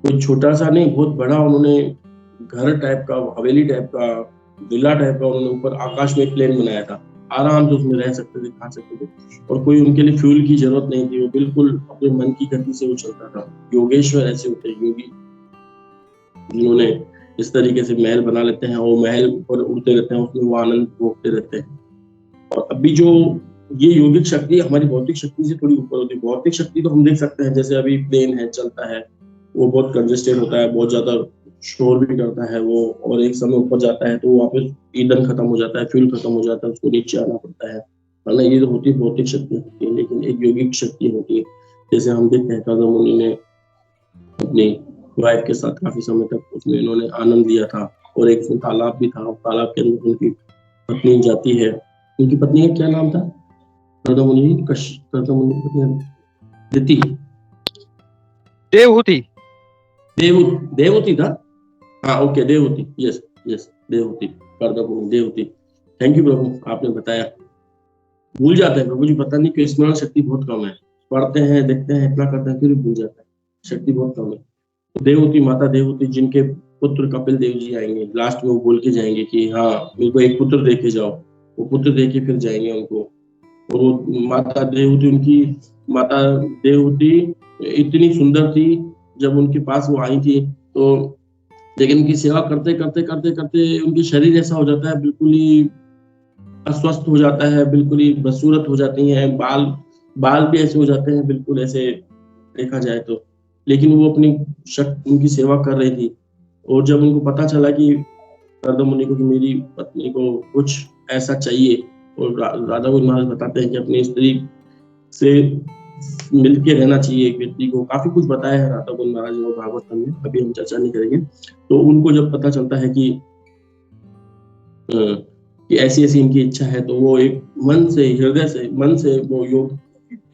कोई छोटा सा नहीं, बहुत बड़ा उन्होंने घर टाइप का, हवेली टाइप का, विला टाइप का उन्होंने ऊपर आकाश में प्लेन बनाया था, आराम से उसमें रह सकते थे, खा सकते थे, और कोई उनके लिए फ्यूल की जरूरत नहीं थी, वो बिल्कुल अपने मन की गति से वो चलता था। योगेश्वर ऐसे होते हैं योगी, जिन्होंने इस तरीके से महल बना लेते हैं, वो महल पर उड़ते रहते हैं, उसमें वो आनंद भोगते रहते हैं। और अभी जो ये योगिक शक्ति हमारी भौतिक शक्ति से थोड़ी ऊपर होती है। भौतिक शक्ति तो हम देख सकते हैं, जैसे अभी प्लेन है, चलता है, वो बहुत कंजेस्टेड होता है, बहुत ज्यादा शोर भी करता है वो, और एक समय ऊपर जाता है तो वापस ईंधन खत्म हो जाता है, फ्यूल खत्म हो जाता है, उसको नीचे आना पड़ता है ना। ये तो होती है भौतिक शक्ति होती है, लेकिन एक योगिक शक्ति होती है। जैसे हम देखते हैं कर्दम मुनि ने अपनी वाइफ के साथ काफी समय तक उसमें इन्होंने आनंद लिया था, और एक उसमें तालाब भी था, तालाब के अंदर उनकी पत्नी जाती है, उनकी पत्नी का क्या नाम था, कर्दम मुनि दिति, देवहूति था, हाँ okay, Devahuti, yes yes, Devahuti, Kardam मुनि देवहूति। थैंक यू प्रभु, आपने बताया। भूल जाते हैं प्रभु जी, पता नहीं क्यों स्मरण शक्ति बहुत कम है, पढ़ते हैं, देखते हैं, इतना करते हैं, फिर भूल जाता है, शक्ति बहुत कम है। देवहूति, माता देवहूति, जिनके पुत्र कपिल देव जी आएंगे, लास्ट में वो बोल के जाएंगे कि हाँ मेरे को एक पुत्र दे के जाओ, वो पुत्र दे के फिर जाएंगे उनको। और वो माता देवहूति, उनकी माता देवहूति इतनी सुंदर थी, जब उनके पास वो आई थी तो, लेकिन उनकी सेवा करते करते करते करते उनकी शरीर ऐसा हो जाता है, बिल्कुल ही अस्वस्थ हो जाता है, बिल्कुल ही बदसूरत हो जाती है, बाल भी ऐसे हो जाते हैं, बिल्कुल ऐसे देखा जाए तो। लेकिन वो अपनी उनकी सेवा कर रही थी, और जब उनको पता चला कि कर्दम मुनि को कि मेरी पत्नी को कुछ ऐसा चाहिए, और राधा गोविंद महाराज बताते हैं कि अपनी स्त्री से मिलके रहना चाहिए एक व्यक्ति को, काफी कुछ बताया है राधा गोविंद महाराज ने भागवत में, अभी हम चर्चा नहीं करेंगे। तो उनको जब पता चलता है कि ऐसी ऐसी इनकी इच्छा है, तो वो एक मन से, हृदय से, मन से वो योग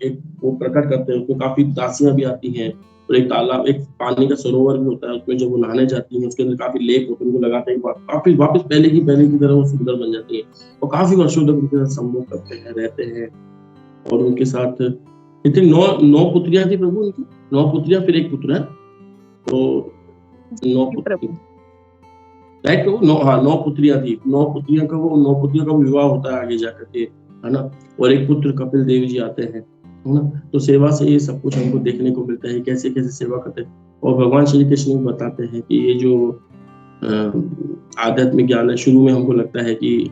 एक वो प्रकट करते हैं। उसमें काफी दासियां भी आती हैं, और एक तालाब, एक पानी का सरोवर भी होता है, उसमें जब वो नहाने जाती हैं, उसके अंदर काफी लेप होते हैं, उनको लगाते हैं, काफी वापस पहले की तरह वो सुंदर बन जाती है, और काफी वर्षों तक उनके साथ संभोग करते हैं, रहते हैं। और उनके साथ इतनी 9 पुत्रियां थी प्रभु उनकी, 9 पुत्रियां, फिर एक पुत्र है, तो 9 पुत्रियां, राइट प्रभु, 9 पुत्रियां थी, 9 पुत्रियों का विवाह होता है आगे जाकर के, है ना। और एक पुत्र कपिल देव जी आते हैं, है ना। तो सेवा से ये सब कुछ हमको देखने को मिलता है, कैसे कैसे सेवा करते हैं। और भगवान श्री कृष्ण बताते हैं कि ये जो आध्यात्मिक ज्ञान है, शुरू में हमको लगता है कि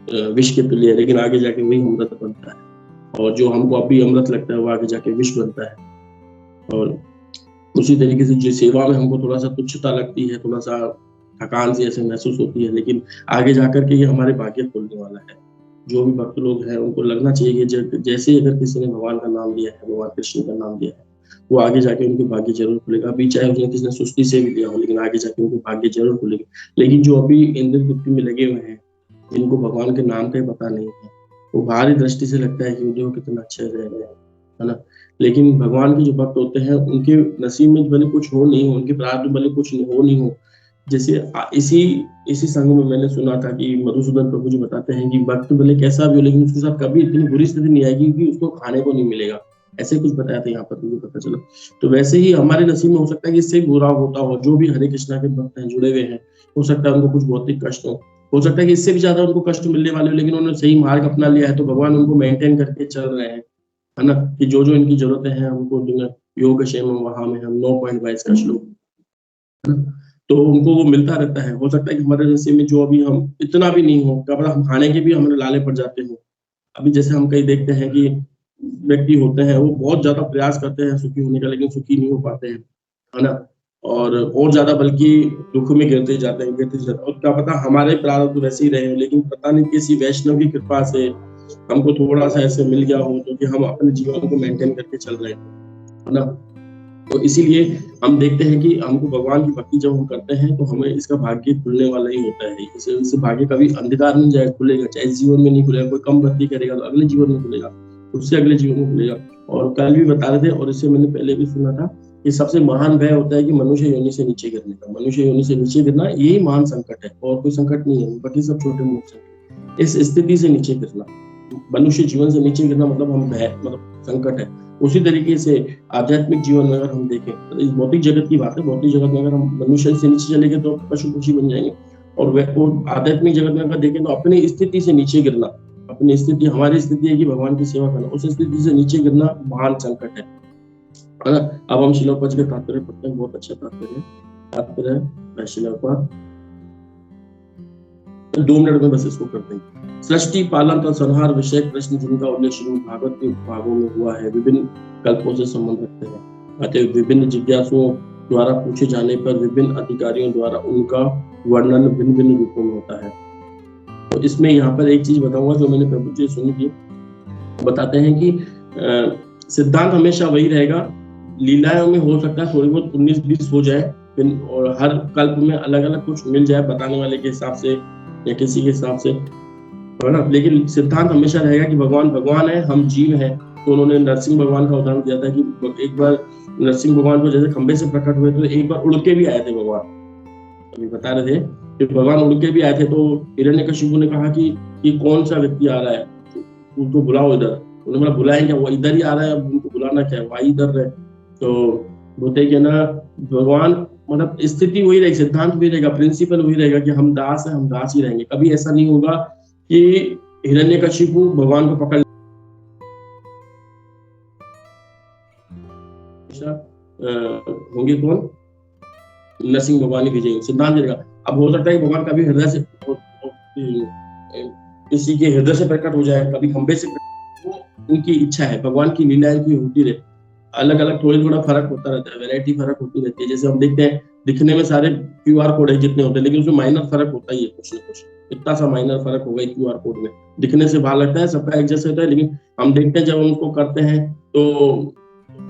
विष के तुल्य है, लेकिन आगे जाके वही अमृत बनता है, और जो हमको अभी अमृत लगता है वो आगे जाके विष बनता है। और उसी तरीके से जो सेवा में हमको थोड़ा सा तुच्छता लगती है, थोड़ा सा थकान सी ऐसे महसूस होती है, लेकिन आगे जाकर के ये हमारे भाग्य खोलने वाला है। जो भी भक्त लोग हैं उनको लगना चाहिए कि जैसे अगर किसी ने भगवान का नाम लिया है, भगवान कृष्ण का नाम लिया है, वो आगे जाके उनके भाग्य जरूर खुलेगा। अभी चाहे उसने किसी ने सुस्ती से भी लिया हो, लेकिन आगे जाके उनके भाग्य जरूर खुलेगा। लेकिन जो अभी इंद्र तृप्ति में लगे हुए हैं, जिनको भगवान के नाम का ही पता नहीं है, वो बाहरी दृष्टि से लगता है कि वो देखो कितना अच्छे रह रहे हैं, है ना। लेकिन भगवान के जो भक्त होते हैं, उनके नसीब में भले कुछ हो नहीं हो, उनके प्रारब्ध में भले कुछ हो नहीं हो। जैसे इसी संग में मैंने सुना था कि मधुसूदन प्रभु जी बताते हैं कि भक्त भले कैसा भी हो, लेकिन उसके साथ कभी इतनी बुरी स्थिति नहीं आएगी कि उसको खाने को नहीं मिलेगा, ऐसे कुछ बताया था यहाँ पर, मुझे पता चला। तो वैसे ही हमारे नसीब में हो सकता है कि इससे बुरा होता हो। जो भी हरे कृष्णा के भक्त हैं, जुड़े हुए हैं, हो सकता है उनको कुछ भौतिक कष्ट हो सकता है कि इससे भी ज्यादा उनको कष्ट मिलने वाले हो, लेकिन उन्होंने सही मार्ग अपना लिया है, तो भगवान उनको मेंटेन करके चल रहे हैं, है ना। कि जो जो इनकी जरूरतें हैं उनको योग क्षेम वहां में हम 9.22 का श्लोक, है ना। तो उनको वो मिलता रहता है। हो सकता है कि हमारे नसीब में जो अभी हम इतना भी नहीं हो, क्या पता हम खाने के भी हमारे लाले पड़ जाते हो। अभी जैसे हम कहीं देखते हैं कि व्यक्ति होते हैं, वो बहुत ज़्यादा प्रयास करते हैं सुखी होने का, लेकिन सुखी नहीं हो पाते हैं, है ना? और ज़्यादा बल्कि दुःख में गिरते जाते हैं, गिरते जाते हैं, और क्या पता हमारे प्रारब्ध वैसे ही रहे हों, लेकिन पता नहीं किसी वैष्णव की कृपा से हमको थोड़ा-सा ऐसे मिल गया हो, तो कि हम अपने जीवन को मेंटेन करके चल रहे हैं, है ना? तो इसीलिए हम देखते हैं कि हमको भगवान की भक्ति जब हम करते हैं, तो हमें इसका भाग्य खुलने वाला ही होता है। इसे भाग्य कभी अंधकार में जाए खुलेगा, चाहे इस जीवन में नहीं खुलेगा, कोई कम भक्ति करेगा तो अगले जीवन में खुलेगा, उससे अगले जीवन में खुलेगा। और कल भी बता रहे थे, और इससे मैंने पहले भी सुना था कि सबसे महान भय होता है कि मनुष्य योनि से नीचे गिरने का। मनुष्य योनि से नीचे गिरना यही महान संकट है, और कोई संकट नहीं है, बाकी सब छोटे मोटे संकट। इस स्थिति से नीचे गिरना, मनुष्य जीवन से नीचे गिरना मतलब हम भय, मतलब संकट है। उसी तरीके से आध्यात्मिक जीवन में अगर हम देखें, तो इस भौतिक जगत की बात है, भौतिक जगत में अगर हम मनुष्य से नीचे चले गए तो पशु पक्षी बन जाएंगे, और आध्यात्मिक जगत में अगर देखें तो अपनी स्थिति से नीचे गिरना, अपनी स्थिति, हमारी स्थिति है कि भगवान की सेवा करना, उस स्थिति से नीचे गिरना महान संकट है ना? अब हम शिलोपज के तात्पर्य पढ़ते हैं, बहुत अच्छा तात्पर्य है शिलोपज। 2 मिनट में बस इसको करते हैं। सृष्टि पालन तथा संहार विषय प्रश्न जिनका उल्लेख श्रीमद् भागवत के भागों में हुआ है, विभिन्न कल्पों से संबंध रखते हैं। अतः विभिन्न जिज्ञासुओं द्वारा पूछे जाने पर विभिन्न अधिकारियों द्वारा उनका वर्णन भिन्न भिन्न रूपों में होता है। तो इसमें यहाँ पर एक चीज बताऊंगा जो मैंने प्रभु जी सुनी थी। बताते हैं कि सिद्धांत हमेशा वही रहेगा, लीलाओं में हो सकता है थोड़ी बहुत 19-20 हो जाए, और हर कल्प में अलग अलग कुछ मिल जाए बताने वाले के हिसाब से या किसी के हिसाब से, है ना? लेकिन सिद्धांत हमेशा रहेगा कि भगवान भगवान है, हम जीव हैं। तो उन्होंने नरसिंह भगवान का उदाहरण दिया था कि एक बार नरसिंह भगवान को जैसे खंबे से प्रकट हुए, तो एक बार उड़ के भी आए थे भगवान। अभी बता रहे थे कि भगवान उड़ के भी आए थे, तो हिरण्यकशिपु ने कहा कि कौन सा व्यक्ति आ रहा है, उनको बुलाओ इधर। उन्होंने बोला बुलाएं क्या, वो इधर ही आ रहा है, अब उनको बुलाना क्या है, वही इधर रहे। तो बोलते कि ना, भगवान मतलब स्थिति वही रहेगी, सिद्धांत वही रहेगा, प्रिंसिपल वही रहेगा कि हम दास हैं, हम दास ही रहेंगे। कभी ऐसा नहीं होगा कि हिरण्यकशिपु भगवान को पकड़ होंगे कौन, नरसिंह भगवान ही भेजेंगे, सिद्धांत रहेगा। अब हो सकता है कि भगवान कभी हृदय से किसी के हृदय से प्रकट हो जाए, कभी खंबे से, वो उनकी इच्छा है, भगवान की लीलाएं की होती रहे, अलग अलग थोड़ा फर्क होता रहता है, वैरायटी फर्क होती रहती है। जैसे हम देखते हैं दिखने में सारे QR कोड है जितने होते हैं, लेकिन उसमें माइनर फर्क होता ही है, कुछ ना कुछ इतना सा माइनर फर्क होगा QR कोड में। दिखने से बाहर लगता है, सबका एक जैसे होता है, लेकिन हम देखते हैं जब हम उसको करते हैं तो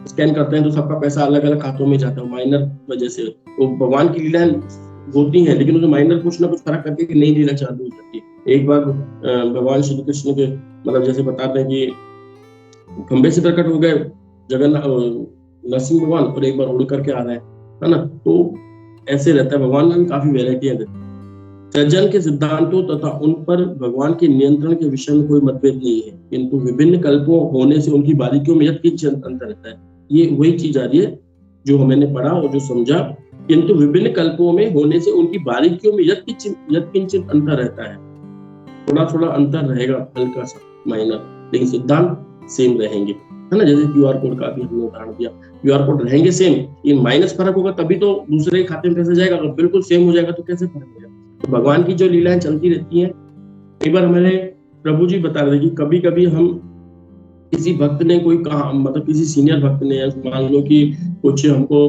स्कैन करते हैं तो सबका पैसा अलग अलग खातों में जाता है, माइनर वजह से। तो भगवान की लीलाएं होती है, लेकिन उसमें माइनर कुछ ना कुछ फर्क करके नई लीला चालू हो जाती है। एक बार भगवान श्री कृष्ण के मतलब जैसे बताते हैं कि खंबे से प्रकट हो गए जगन्नाथ नरसिंह भगवान, और एक बार उड़ करके आ रहे हैं, है ना? तो ऐसे रहता है, भगवान में काफी वेरायटियां रहती है। सृजन के सिद्धांतों तथा उन पर भगवान के नियंत्रण के विषय में कोई मतभेद नहीं है, किंतु विभिन्न कल्पों होने से उनकी बारीकियों में यत्किंचित अंतर रहता है। ये वही चीज आ रही है जो मैंने पढ़ा और जो समझा, किंतु विभिन्न कल्पों में होने से उनकी बारीकियों में यत्किंचित अंतर रहता है। थोड़ा थोड़ा अंतर रहेगा, हल्का सा माइनर, लेकिन सिद्धांत सेम रहेंगे, है ना? जैसे QR कोड का भी हमने उदाहरण दिया, QR कोड रहेंगे सेम, ये माइनस फर्क होगा तभी तो दूसरे खाते में पैसा जाएगा, अगर बिल्कुल सेम हो जाएगा तो कैसे फर्क होगा? तो भगवान की जो लीलाएं चलती रहती हैं। एक बार हमारे प्रभु जी बता रहे थे कि कभी कभी हम किसी भक्त ने कोई कहा, मतलब किसी सीनियर भक्त ने, मान लो कि कुछ हमको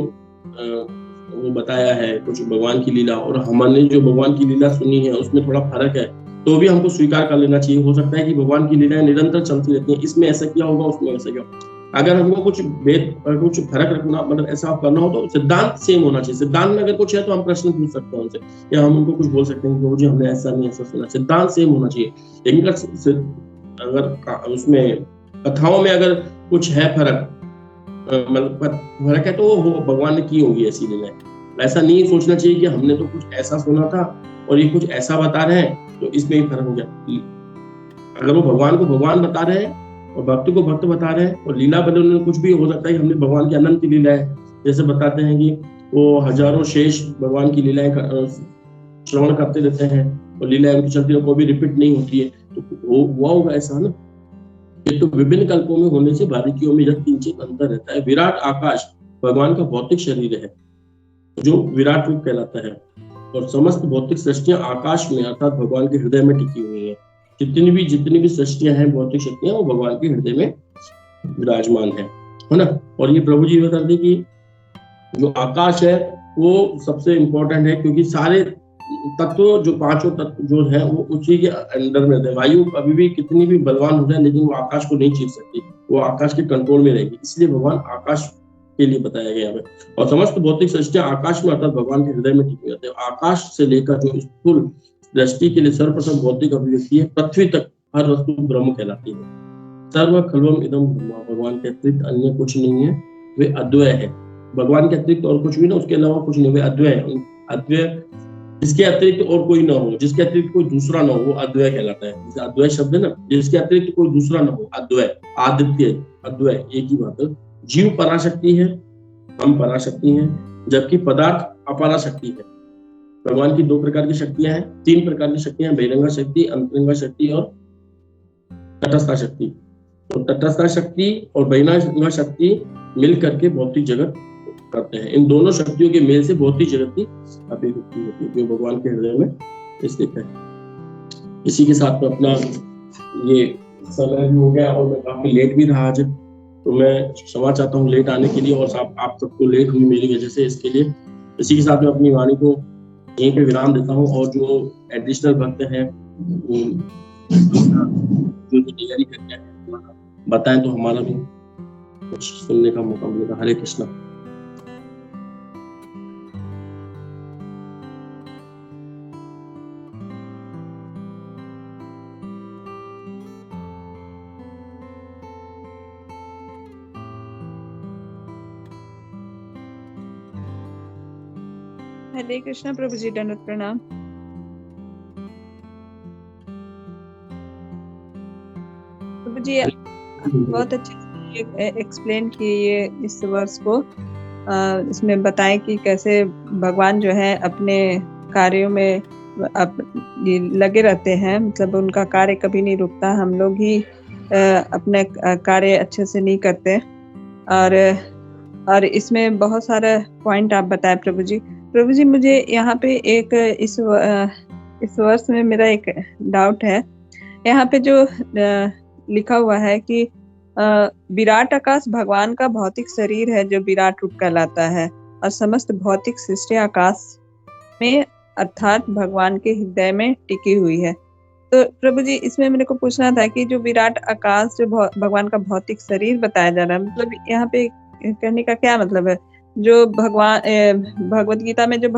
वो बताया है कुछ भगवान की लीला, और हमने जो भगवान की लीला सुनी है उसमें थोड़ा फर्क है, तो भी हमको स्वीकार कर लेना चाहिए। हो सकता है कि भगवान की लीलाएं निरंतर चलती रहती हैं, इसमें ऐसा किया होगा, उसमें वैसा किया। अगर हमको कुछ कुछ फर्क रखना, मतलब ऐसा करना हो तो सिद्धांत सेम होना चाहिए। सिद्धांत में अगर कुछ है तो हम प्रश्न पूछ सकते हैं उनसे, या हम उनको कुछ बोल सकते हैं कि प्रभु जी हमने ऐसा नहीं ऐसा सुना। सिद्धांत सेम होना चाहिए, लेकिन अगर उसमें कथाओं में अगर कुछ है फर्क, मतलब फर्क है, तो वो भगवान ने की होगी ऐसी लीलाएं। ऐसा नहीं सोचना चाहिए कि हमने तो कुछ ऐसा सुना था और ये कुछ ऐसा बता रहे हैं तो इसमें ही फर्क हो गया। अगर वो भगवान को भगवान बता रहे हैं और भक्त को भक्त बता रहे हैं, और लीला बदल में कुछ भी हो सकता है कि हमने भगवान की अनंत लीला है, जैसे बताते हैं कि वो हजारों शेष भगवान की लीलाएं श्रवण करते रहते हैं और लीलाएं उनकी चलती है, कोई भी रिपीट नहीं होती है, तो हुआ होगा ऐसा ना। ये तो विभिन्न कल्पों में होने से बारीकियों में यत्किंचित अंतर रहता है। विराट आकाश भगवान का भौतिक शरीर है, जो विराट रूप कहलाता है। और समस्त भौतिक सृष्टियां आकाश में अर्थात भगवान के हृदय में टिकी हुई है। जितनी भी सृष्टियां हैं, भौतिक शक्तियां, वो भगवान के हृदय में विराजमान है ना। और ये प्रभु जी बताते कि जो आकाश है वो सबसे इम्पोर्टेंट है, क्योंकि सारे तत्व, जो पांचों तत्व जो है, वो उसी के अंडर में रहते हैं। वायु अभी भी कितनी भी बलवान हो जाए, लेकिन वो आकाश को नहीं चीर सकती, वो आकाश के कंट्रोल में रहेगी। इसलिए भगवान आकाश के लिए बताया गया है। और समस्त भौतिक सृष्टियां आकाश में अर्थात भगवान के हृदय में टिकी रहती है। आकाश से लेकर जो स्थूल दृष्टि के लिए सर्वप्रथम भौतिक अभिव्यक्ति है, पृथ्वी तक हर वस्तु ब्रह्म कहलाती है। सर्व खलवम इदम ब्रह्म, भगवान के अतिरिक्त अन्य कुछ नहीं है, वे अद्वय है। भगवान के अतिरिक्त और कुछ भी ना, उसके अलावा कुछ नहीं, वे अद्वय है। अद्वय, जिसके अतिरिक्त और कोई ना हो, जिसके अतिरिक्त कोई दूसरा ना हो, वो अद्वय कहलाता है। जैसे अद्वय शब्द है ना, जिसके अतिरिक्त कोई दूसरा ना हो, अद्वय, आदित्य, अद्वय, एक ही बात है। जीव पराशक्ति है, हम पराशक्ति हैं, जबकि पदार्थ अपराशक्ति है। भगवान की 2 प्रकार की शक्तियां हैं, 3 प्रकार की शक्तियां, बहिरंगा शक्ति, अंतरंगा शक्ति और तटस्था शक्ति। तो तटस्था शक्ति और बहिरंगा शक्ति मिल करके भौतिक जगत करते हैं। इन दोनों शक्तियों के मेल से भौतिक जगत की अभिव्यक्ति होती है, जो भगवान के हृदय में स्थित है। इसी के साथ में अपना ये समय भी हो गया और मैं काफी लेट भी रहा आज, तो मैं क्षमा चाहता हूँ लेट आने के लिए, और आप सबको लेट हुई मेरी वजह से, इसके लिए। इसी के साथ में अपनी वाणी को यहीं पे विराम देता हूँ। और जो एडिशनल भक्त हैं, जो तैयारी करके बताएं, तो हमारा भी कुछ सुनने का मौका मिलेगा। हरे कृष्णा। हरे कृष्णा प्रभु जी, दंडवत प्रणाम। प्रभु जी बहुत अच्छे से एक्सप्लेन किए इस वर्ष को। इसमें बताएं कि कैसे भगवान जो है अपने कार्यों में लगे रहते हैं, मतलब उनका कार्य कभी नहीं रुकता। हम लोग ही अपने कार्य अच्छे से नहीं करते। और इसमें बहुत सारे पॉइंट आप बताएं प्रभु जी। प्रभु जी, मुझे यहाँ पे एक इस वर्ष में मेरा एक डाउट है। यहाँ पे जो लिखा हुआ है कि विराट आकाश भगवान का भौतिक शरीर है, जो विराट रूप कहलाता है, और समस्त भौतिक सृष्टि आकाश में अर्थात भगवान के हृदय में टिकी हुई है। तो प्रभु जी, इसमें मेरे को पूछना था कि जो विराट आकाश, जो भगवान का भौतिक शरीर बताया जा रहा है, मतलब यहाँ पे कहने का क्या मतलब है? जो भगवान भगवत गीता में जो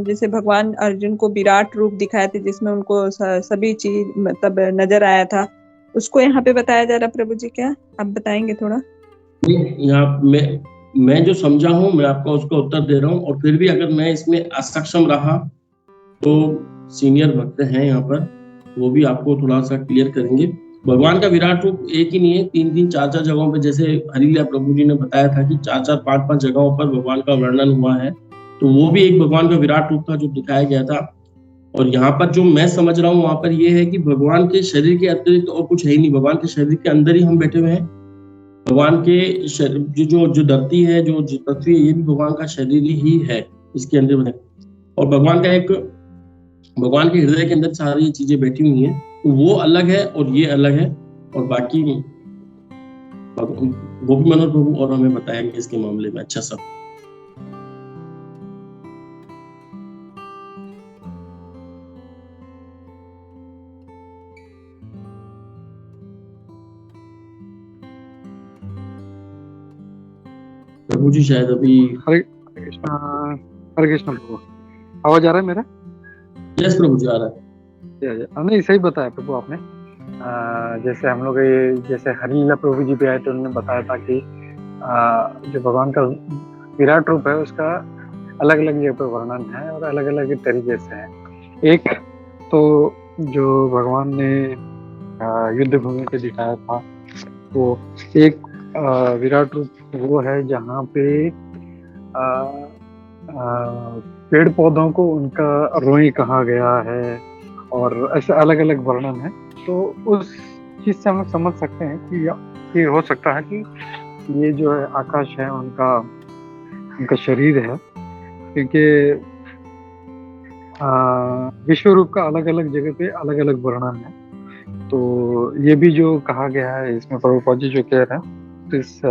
जैसे भगवान अर्जुन को विराट रूप दिखाए थे, जिसमें उनको सभी चीज मतलब नजर आया था, उसको यहाँ पे बताया जा रहा। प्रभु जी, क्या आप बताएंगे थोड़ा? यहाँ मैं जो समझा हूँ, मैं आपका उसका उत्तर दे रहा हूँ। और फिर भी अगर मैं इसमें असक्षम रहा तो सीनियर भक्त हैं यहाँ पर, वो भी आपको थोड़ा सा क्लियर करेंगे। भगवान का विराट रूप एक ही नहीं है, 3-3, 4-4 जगहों पे, जैसे हरिलीला प्रभु जी ने बताया था कि 4-4, 5-5 जगहों पर भगवान का वर्णन हुआ है। तो वो भी एक भगवान का विराट रूप था जो दिखाया गया था। और यहाँ पर जो मैं समझ रहा हूँ, वहां पर ये है कि भगवान के शरीर के अतिरिक्त और कुछ है ही नहीं। भगवान के शरीर के अंदर ही हम बैठे हुए हैं। भगवान के शरीर, जो धरती है, जो पृथ्वी है, ये भी भगवान का शरीर ही है, इसके अंदर। और भगवान के हृदय के अंदर सारी चीजें बैठी हुई हैं। तो वो अलग है और ये अलग है। और बाकी गोपी मनोहर प्रभु और हमें बताएंगे इसके मामले में अच्छा सा। प्रभु जी शायद अभी। हरे कृष्ण प्रभु, आवाज आ रहा है मेरा? यस प्रभु जी, आ रहा है। नहीं, सही बताया प्रभु आपने। जैसे हम लोग जैसे हरिलीला प्रभु जी भी आए तो उन्होंने बताया था कि जो भगवान का विराट रूप है, उसका अलग अलग जगह पर वर्णन है और अलग अलग तरीके से है। एक तो जो भगवान ने युद्ध भूमि पे दिखाया था, वो एक विराट रूप वो है जहाँ पे पेड़ पौधों को उनका रोई कहा गया है, और ऐसे अलग अलग वर्णन है। तो उस चीज से हम समझ सकते हैं कि हो सकता है कि ये जो है आकाश है, उनका शरीर है। क्योंकि विश्व रूप का अलग अलग जगह पे अलग अलग वर्णन है। तो ये भी जो कहा गया है इसमें प्रभुपाद जी जो कह रहे हैं इस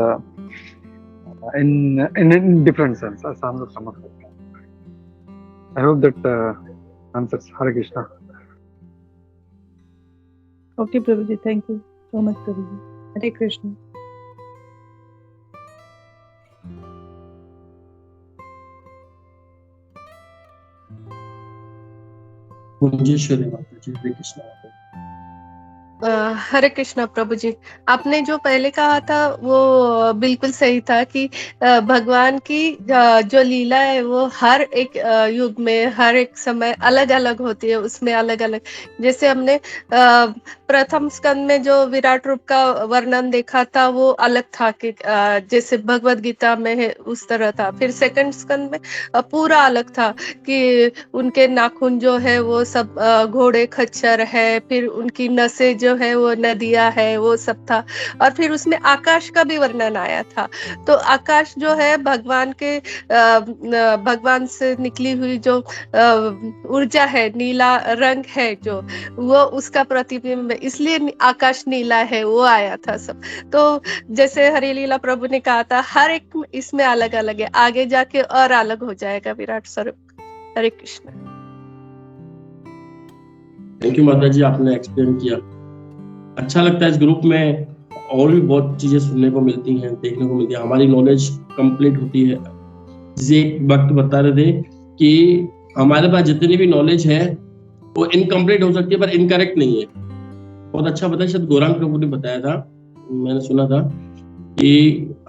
इन डिफरेंट सेंस, ऐसा हम लोग समझ सकते हैं। I hope that answers. Hare Krishna. Okay प्रभु जी, थैंक यू सो मच प्रभु जी। हरे कृष्ण। मुंजेश्वरी माता जी, हरे कृष्णा माता जी। हरे कृष्णा प्रभु जी। आपने जो पहले कहा था वो बिल्कुल सही था कि भगवान की जो लीला है वो हर एक युग में, हर एक समय अलग अलग होती है, उसमें अलग अलग। जैसे हमने प्रथम स्कंद में जो विराट रूप का वर्णन देखा था वो अलग था कि जैसे भगवत गीता में है उस तरह था। फिर सेकंड स्कंद में पूरा अलग था कि उनके नाखून जो है वो सब घोड़े खच्चर है, फिर उनकी नसें जो है वो नदियां है, वो सब था। और फिर उसमें आकाश का भी वर्णन आया था। तो आकाश जो है भगवान के भगवान से निकली हुई जो ऊर्जा है, नीला रंग है जो, वो उसका प्रतिबिंब है, इसलिए आकाश नीला है, वो आया था सब। तो जैसे हरि लीला प्रभु ने कहा था हर एक इसमें अलग अलग है, आगे जाके और अलग हो जाएगा विराट स्वरूप। हरे कृष्ण। थैंक यू माता जी, आपने एक्सप्लेन किया। अच्छा लगता है इस ग्रुप में, और भी बहुत चीजें सुनने को मिलती हैं, देखने को मिलती है, हमारी नॉलेज कंप्लीट होती है। जैसे एक वक्त बता रहे थे कि हमारे पास जितनी भी नॉलेज है वो इनकम्प्लीट हो सकती है पर इनकरेक्ट नहीं है। बहुत अच्छा बताया, शायद गौरांग प्रभु ने बताया था, मैंने सुना था कि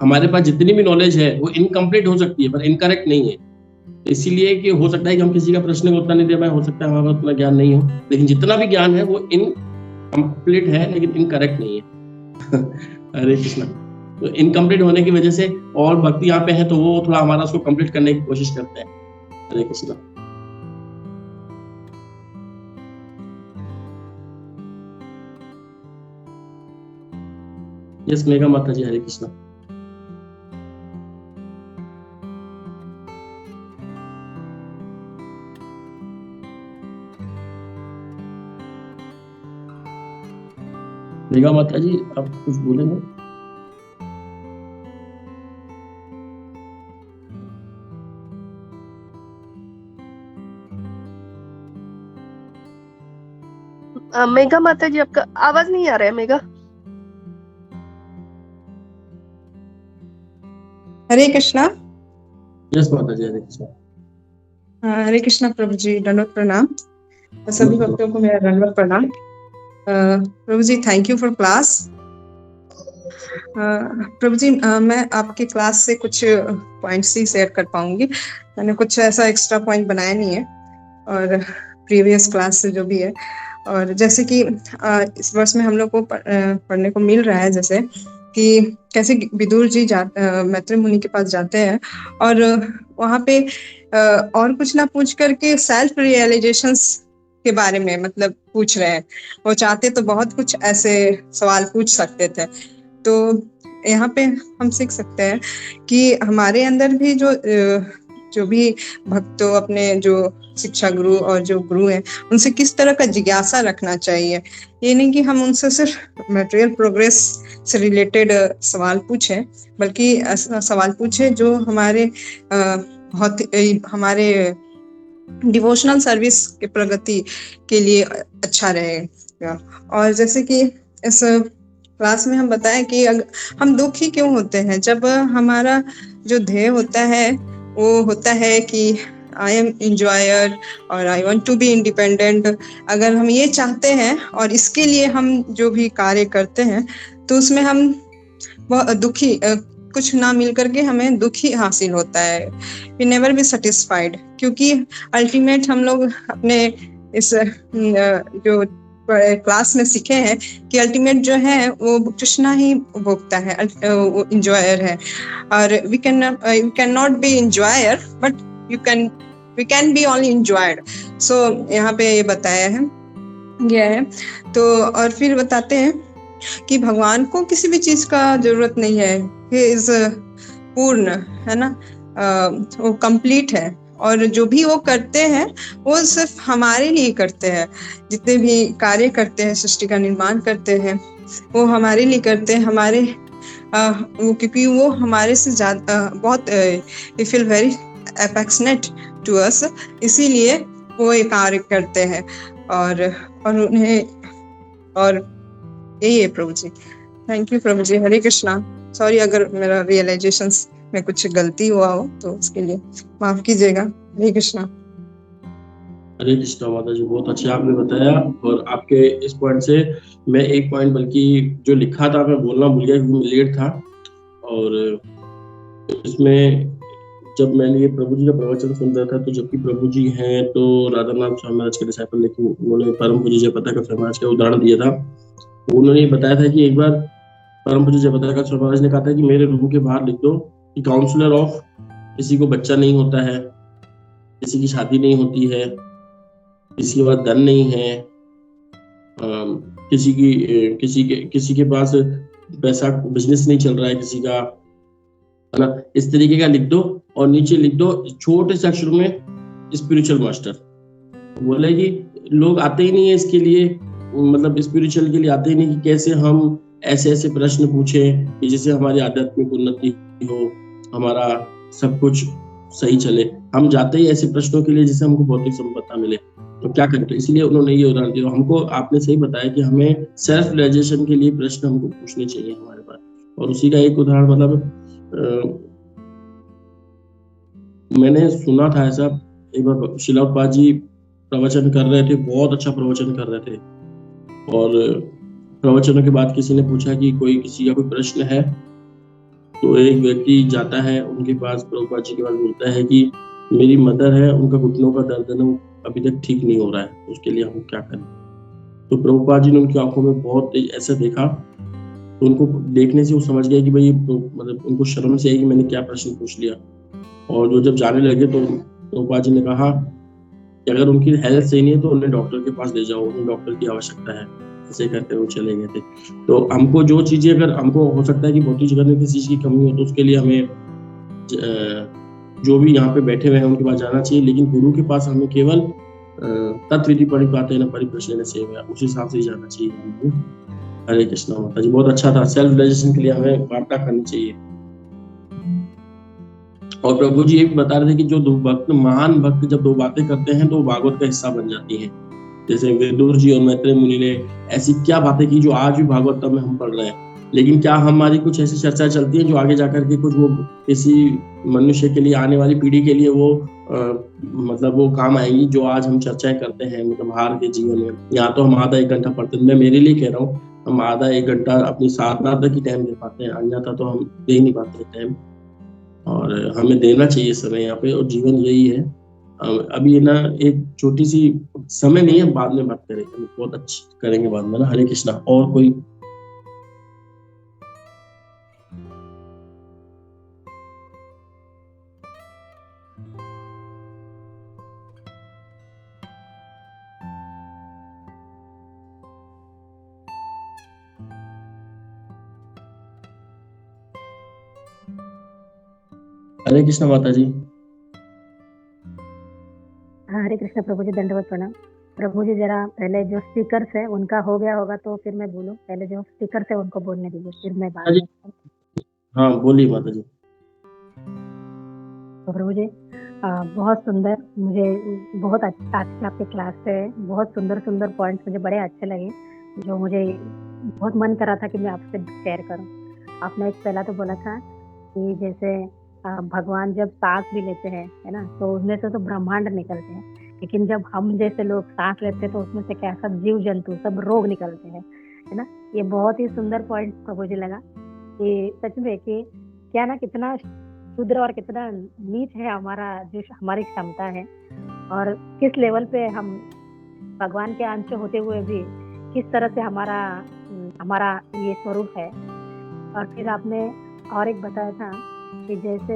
हमारे पास जितनी भी नॉलेज है वो इनकम्प्लीट हो सकती है पर इनकरेक्ट नहीं है। इसीलिए कि हो सकता है कि हम किसी का प्रश्न का उत्तर नहीं दे पाए, हो सकता है हमारा उतना ज्ञान नहीं हो, लेकिन जितना भी ज्ञान है वो इनकम्प्लीट है लेकिन इनकरेक्ट नहीं है। हरे कृष्णा। तो इनकम्प्लीट होने की वजह से, और भक्ति यहाँ पे है तो वो थोड़ा हमारा उसको कंप्लीट करने की कोशिश करते हैं। हरे कृष्णा। यस मेघा माता जी, हरे कृष्णा। मेघा माता जी, आप कुछ बोलेंगे? मेघा माता जी, आपका आवाज नहीं आ रहा है मेघा। हरे कृष्णा। यस माता जी, हरे कृष्णा। हरे कृष्णा प्रभु जी, दंडवत प्रणाम। सभी भक्तों को मेरा दंडवत प्रणाम। प्रभु जी, थैंक यू फॉर क्लास। प्रभु जी, मैं आपके क्लास से कुछ पॉइंट्स ही शेयर कर पाऊंगी। मैंने कुछ ऐसा एक्स्ट्रा पॉइंट बनाया नहीं है, और प्रीवियस क्लास से जो भी है। और जैसे कि इस वर्ष में हम लोग को पढ़ने को मिल रहा है, जैसे कि कैसे विदुर जी मैत्री मुनि के पास जाते हैं और वहाँ पे और कुछ ना पूछ करके सेल्फ रियलाइजेशंस के बारे में मतलब पूछ रहे हैं। वो चाहते तो बहुत कुछ ऐसे सवाल पूछ सकते थे। तो यहाँ पे हम सीख सकते हैं कि हमारे अंदर भी जो भी भक्तों, अपने जो शिक्षा गुरु और जो गुरु हैं, उनसे किस तरह का जिज्ञासा रखना चाहिए। ये नहीं कि हम उनसे सिर्फ मटेरियल प्रोग्रेस से रिलेटेड सवाल पूछें, बल्कि ऐसा सवाल पूछे जो हमारे हमारे डिवोशनल सर्विस के प्रगति के लिए अच्छा रहेगा। और जैसे कि इस क्लास में हम बताएं कि हम दुखी क्यों होते हैं, जब हमारा जो ध्येय होता है वो होता है कि आई एम एंजॉयर और I want to be independent. अगर हम ये चाहते हैं और इसके लिए हम जो भी कार्य करते हैं, तो उसमें हम बहुत दुखी, कुछ ना मिल करके हमें दुखी हासिल होता है। वी नेवर बी सेटिस्फाइड, क्योंकि अल्टीमेट हम लोग अपने इस जो क्लास में सीखे हैं कि अल्टीमेट जो है वो कृष्णा ही भोगता है, वो इंजॉयर है। और we can not be enjoyer, but we can be only enjoyed. So यहाँ पे ये बताया है गया है। तो और फिर बताते हैं कि भगवान को किसी भी चीज का जरूरत नहीं है, ही इज पूर्ण, है ना, वो कंप्लीट है। और जो भी वो करते हैं वो सिर्फ हमारे लिए करते हैं। जितने भी कार्य करते हैं, सृष्टि का निर्माण करते हैं, वो हमारे लिए करते हैं। हमारे वो क्योंकि वो हमारे से ज्यादा बहुत feel very affectionate to us, इसीलिए वो ये कार्य करते हैं। और उन्हें और यही है प्रभु जी। थैंक यू प्रभु जी। हरे कृष्णा। सॉरी अगर मेरा रियलाइजेशंस में कुछ गलती हुआ हो तो उसके लिए माफ कीजिएगा। हरे कृष्णा। हरे कृष्णा माता जी, बहुत अच्छा आपने बताया। और आपके इस पॉइंट से मैं एक पॉइंट बल्कि जो लिखा था मैं बोलना भूल गया क्योंकि मैं लेट था। और इसमें जब मैंने ये प्रभु जी का प्रवचन सुन रहा था तो जबकि प्रभु जी हैं तो राधा नाम स्वामी महाराज के डिसाइपल, लेकिन उन्होंने परम पूज्य जयप्रताप का स्वामी महाराज का उदाहरण दिया था। तो उन्होंने ये बताया था कि एक बार परम पूज्य जयप्रताप का स्वामी महाराज ने कहा था कि मेरे रूम के बाहर लिख दो कि काउंसलर ऑफ, किसी को बच्चा नहीं होता है, किसी की शादी नहीं होती है, किसी के पास धन नहीं है, किसी के पास पैसा बिजनेस नहीं चल रहा है किसी का, है ना, इस तरीके का लिख दो। और नीचे लिख दो छोटे से अक्षरों में स्पिरिचुअल मास्टर। बोले कि लोग आते ही नहीं है इसके लिए, मतलब स्पिरिचुअल के लिए आते ही नहीं कि कैसे हम ऐसे ऐसे प्रश्न पूछें कि जिससे हमारी आध्यात्मिक उन्नति हो, हमारा सब कुछ सही चले। हम जाते ही ऐसे प्रश्नों के लिए जिससे हमको भौतिक संपत्ति मिले, तो क्या करें। तो इसलिए उन्होंने ये उदाहरण दिया। हमको आपने सही बताया कि हमें सेल्फ रियलाइजेशन के लिए प्रश्न हमको पूछने चाहिए हमारे पास। और उसी का एक उदाहरण मतलब मैंने सुना था ऐसा, एक बार श्रील प्रभुपाद जी प्रवचन कर रहे थे, बहुत अच्छा प्रवचन कर रहे थे। और प्रवचनों के बाद किसी ने पूछा कि किसी का कोई प्रश्न है, तो एक व्यक्ति जाता है उनके पास, प्रभुपाद जी के पास, बोलता है कि मेरी मदर है, उनका घुटनों का दर्द है ना अभी तक ठीक नहीं हो रहा है, उसके लिए हम क्या करें। तो प्रभुपाद जी ने उनकी आंखों में बहुत ऐसा देखा, तो उनको देखने से वो समझ गया कि भाई मतलब उनको शर्म से है कि मैंने क्या प्रश्न पूछ लिया। और जो जब जाने लगे तो प्रभुपाद जी ने कहा कि अगर उनकी हेल्थ सही नहीं है तो उन्हें डॉक्टर के पास ले जाओ, उन्हें डॉक्टर की आवश्यकता है। ऐसे करके वो चले गए थे। तो हमको जो चीजें, अगर हमको हो सकता है कि भौतिक जगत में किसी चीज की कमी हो तो उसके लिए हमें जो भी यहाँ पे बैठे हुए हैं उनके पास जाना चाहिए, लेकिन गुरु के पास हमें केवल तत्विधि परिपाते न परिप्रश्न सेवा, उस हिसाब से जाना चाहिए। हरे कृष्णा माता जी, बहुत अच्छा था। सेल्फ रियलाइजेशन के लिए हमें वार्ता करनी चाहिए। और प्रभु जी ये भी बता रहे थे कि जो दो भक्त, महान भक्त जब दो बातें करते हैं तो भागवत का हिस्सा बन जाती है। जैसे विदुर जी और मैत्रेय मुनि ने ऐसी क्या बातें की जो आज भी भागवत में हम पढ़ रहे हैं। लेकिन क्या हमारी कुछ ऐसी चर्चा चलती है जो आगे जाकर के कुछ वो किसी मनुष्य के लिए, आने वाली पीढ़ी के लिए वो मतलब वो काम आएंगी जो आज हम चर्चाएं करते हैं मतलब हार के जीवन में। यहाँ तो हम आधा 1 घंटा पढ़ते हैं, मैं मेरे लिए कह रहा हूँ, हम आधा 1 घंटा अपनी साधना तक ही टाइम दे पाते हैं, अन्यथा तो हम दे ही नहीं पाते टाइम। और हमें देना चाहिए समय यहाँ पे, और जीवन यही है। अभी ना एक छोटी सी समय नहीं है, बाद में बात करेंगे, बहुत अच्छी करेंगे बाद में ना। हरे कृष्णा। और कोई? हरे कृष्णा माता जी। हरे कृष्ण प्रभु जी, दंडवत प्रणाम। प्रभु जी जरा पहले जो स्पीकर्स है उनका हो गया होगा तो फिर मैं बोलूं, पहले जो स्पीकर्स है उनको बोलने दीजिए, फिर मैं बात करता हूं। हाँ बोलिए माता जी। तो प्रभु जी बहुत सुंदर, मुझे बहुत अच्छा आज की आपकी क्लास से बहुत सुंदर सुंदर पॉइंट्स मुझे बड़े अच्छे लगे, जो मुझे बहुत मन करा था कि मैं आपसे शेयर करूं। आपने एक पहला तो बोला था कि जैसे भगवान जब सांस भी लेते हैं, है ना, तो उसमें से तो ब्रह्मांड निकलते हैं, लेकिन जब हम जैसे लोग सांस लेते हैं तो उसमें से क्या सब जीव जंतु, सब रोग निकलते हैं, है ना। ये बहुत ही सुंदर पॉइंट प्रभु जी लगा कि सच में कि क्या ना, कितना क्षुद्र और कितना नीच है हमारा जो हमारी क्षमता है, और किस लेवल पे हम भगवान के अंश होते हुए भी किस तरह से हमारा ये स्वरूप है। और फिर आपने और एक बताया था कि जैसे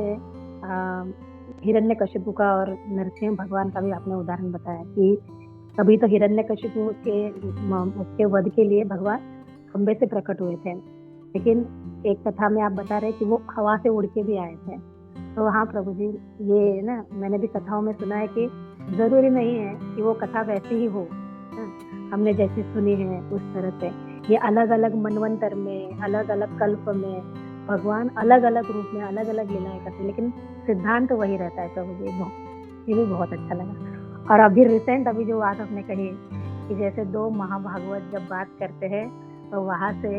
हिरण्यकशिपु का और नरसिंह भगवान का भी आपने उदाहरण बताया कि कभी तो हिरण्यकशिपु उसके वध के लिए भगवान खंबे से प्रकट हुए थे, लेकिन एक कथा में आप बता रहे कि वो हवा से उड़ के भी आए थे। तो हाँ प्रभु जी, ये ना मैंने भी कथाओं में सुना है कि जरूरी नहीं है कि वो कथा वैसी ही हो, हमने जैसी सुनी है उस तरह से। ये अलग अलग मनवंतर में, अलग अलग कल्प में भगवान अलग अलग रूप में अलग अलग लीलाएं करते हैं, लेकिन सिद्धांत तो वही रहता है प्रभु जी। ये भी बहुत अच्छा लगा। और अभी रिसेंट अभी जो बात आपने कही कि जैसे दो महाभागवत जब बात करते हैं तो वहां से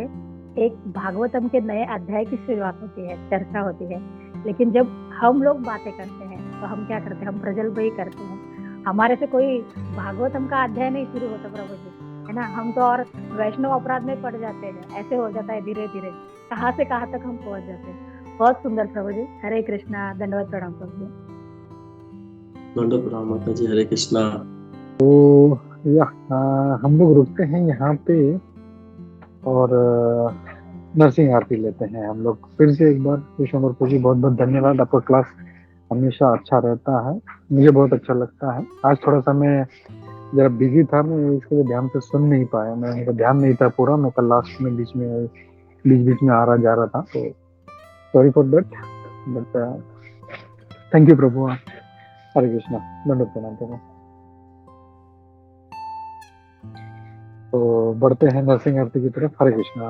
एक भागवतम के नए अध्याय की शुरुआत होती है, चर्चा होती है। लेकिन जब हम लोग बातें करते हैं तो हम क्या करते हैं, हम प्रजल्पही करते हैं। हमारे से कोई भागवतम का अध्याय नहीं शुरू होता प्रभु जी, है ना। हम तो और वैष्णव अपराध में पड़ जाते हैं, ऐसे हो जाता है धीरे धीरे, कहाँ से कहाँ तक हम पहुंच जाते हैं। बहुत सुंदर प्रभु जी, हरे कृष्णा, दंडवत प्रणाम प्रभु जी। दंडवत प्रणाम माता जी, हरे कृष्णा। हम लोग रुकते हैं यहाँ पे और नरसिंह आरती लेते हैं हम लोग। फिर से एक बार विश्वम्भर प्रभु जी बहुत बहुत धन्यवाद। आपका क्लास हमेशा अच्छा रहता है, मुझे बहुत अच्छा लगता है। आज थोड़ा सा मैं जरा बिजी था, मैं इसके लिए ध्यान से सुन नहीं पाया, मेरा ध्यान नहीं था पूरा। मैं कल लास्ट में बीच बीच में आ रहा जा रहा था, तो sorry for that, but thank you प्रभु। हरे कृष्णा, दंडवत प्रणाम प्रभु। तो बढ़ते हैं नरसिंह आरती की तरफ। हरे कृष्णा।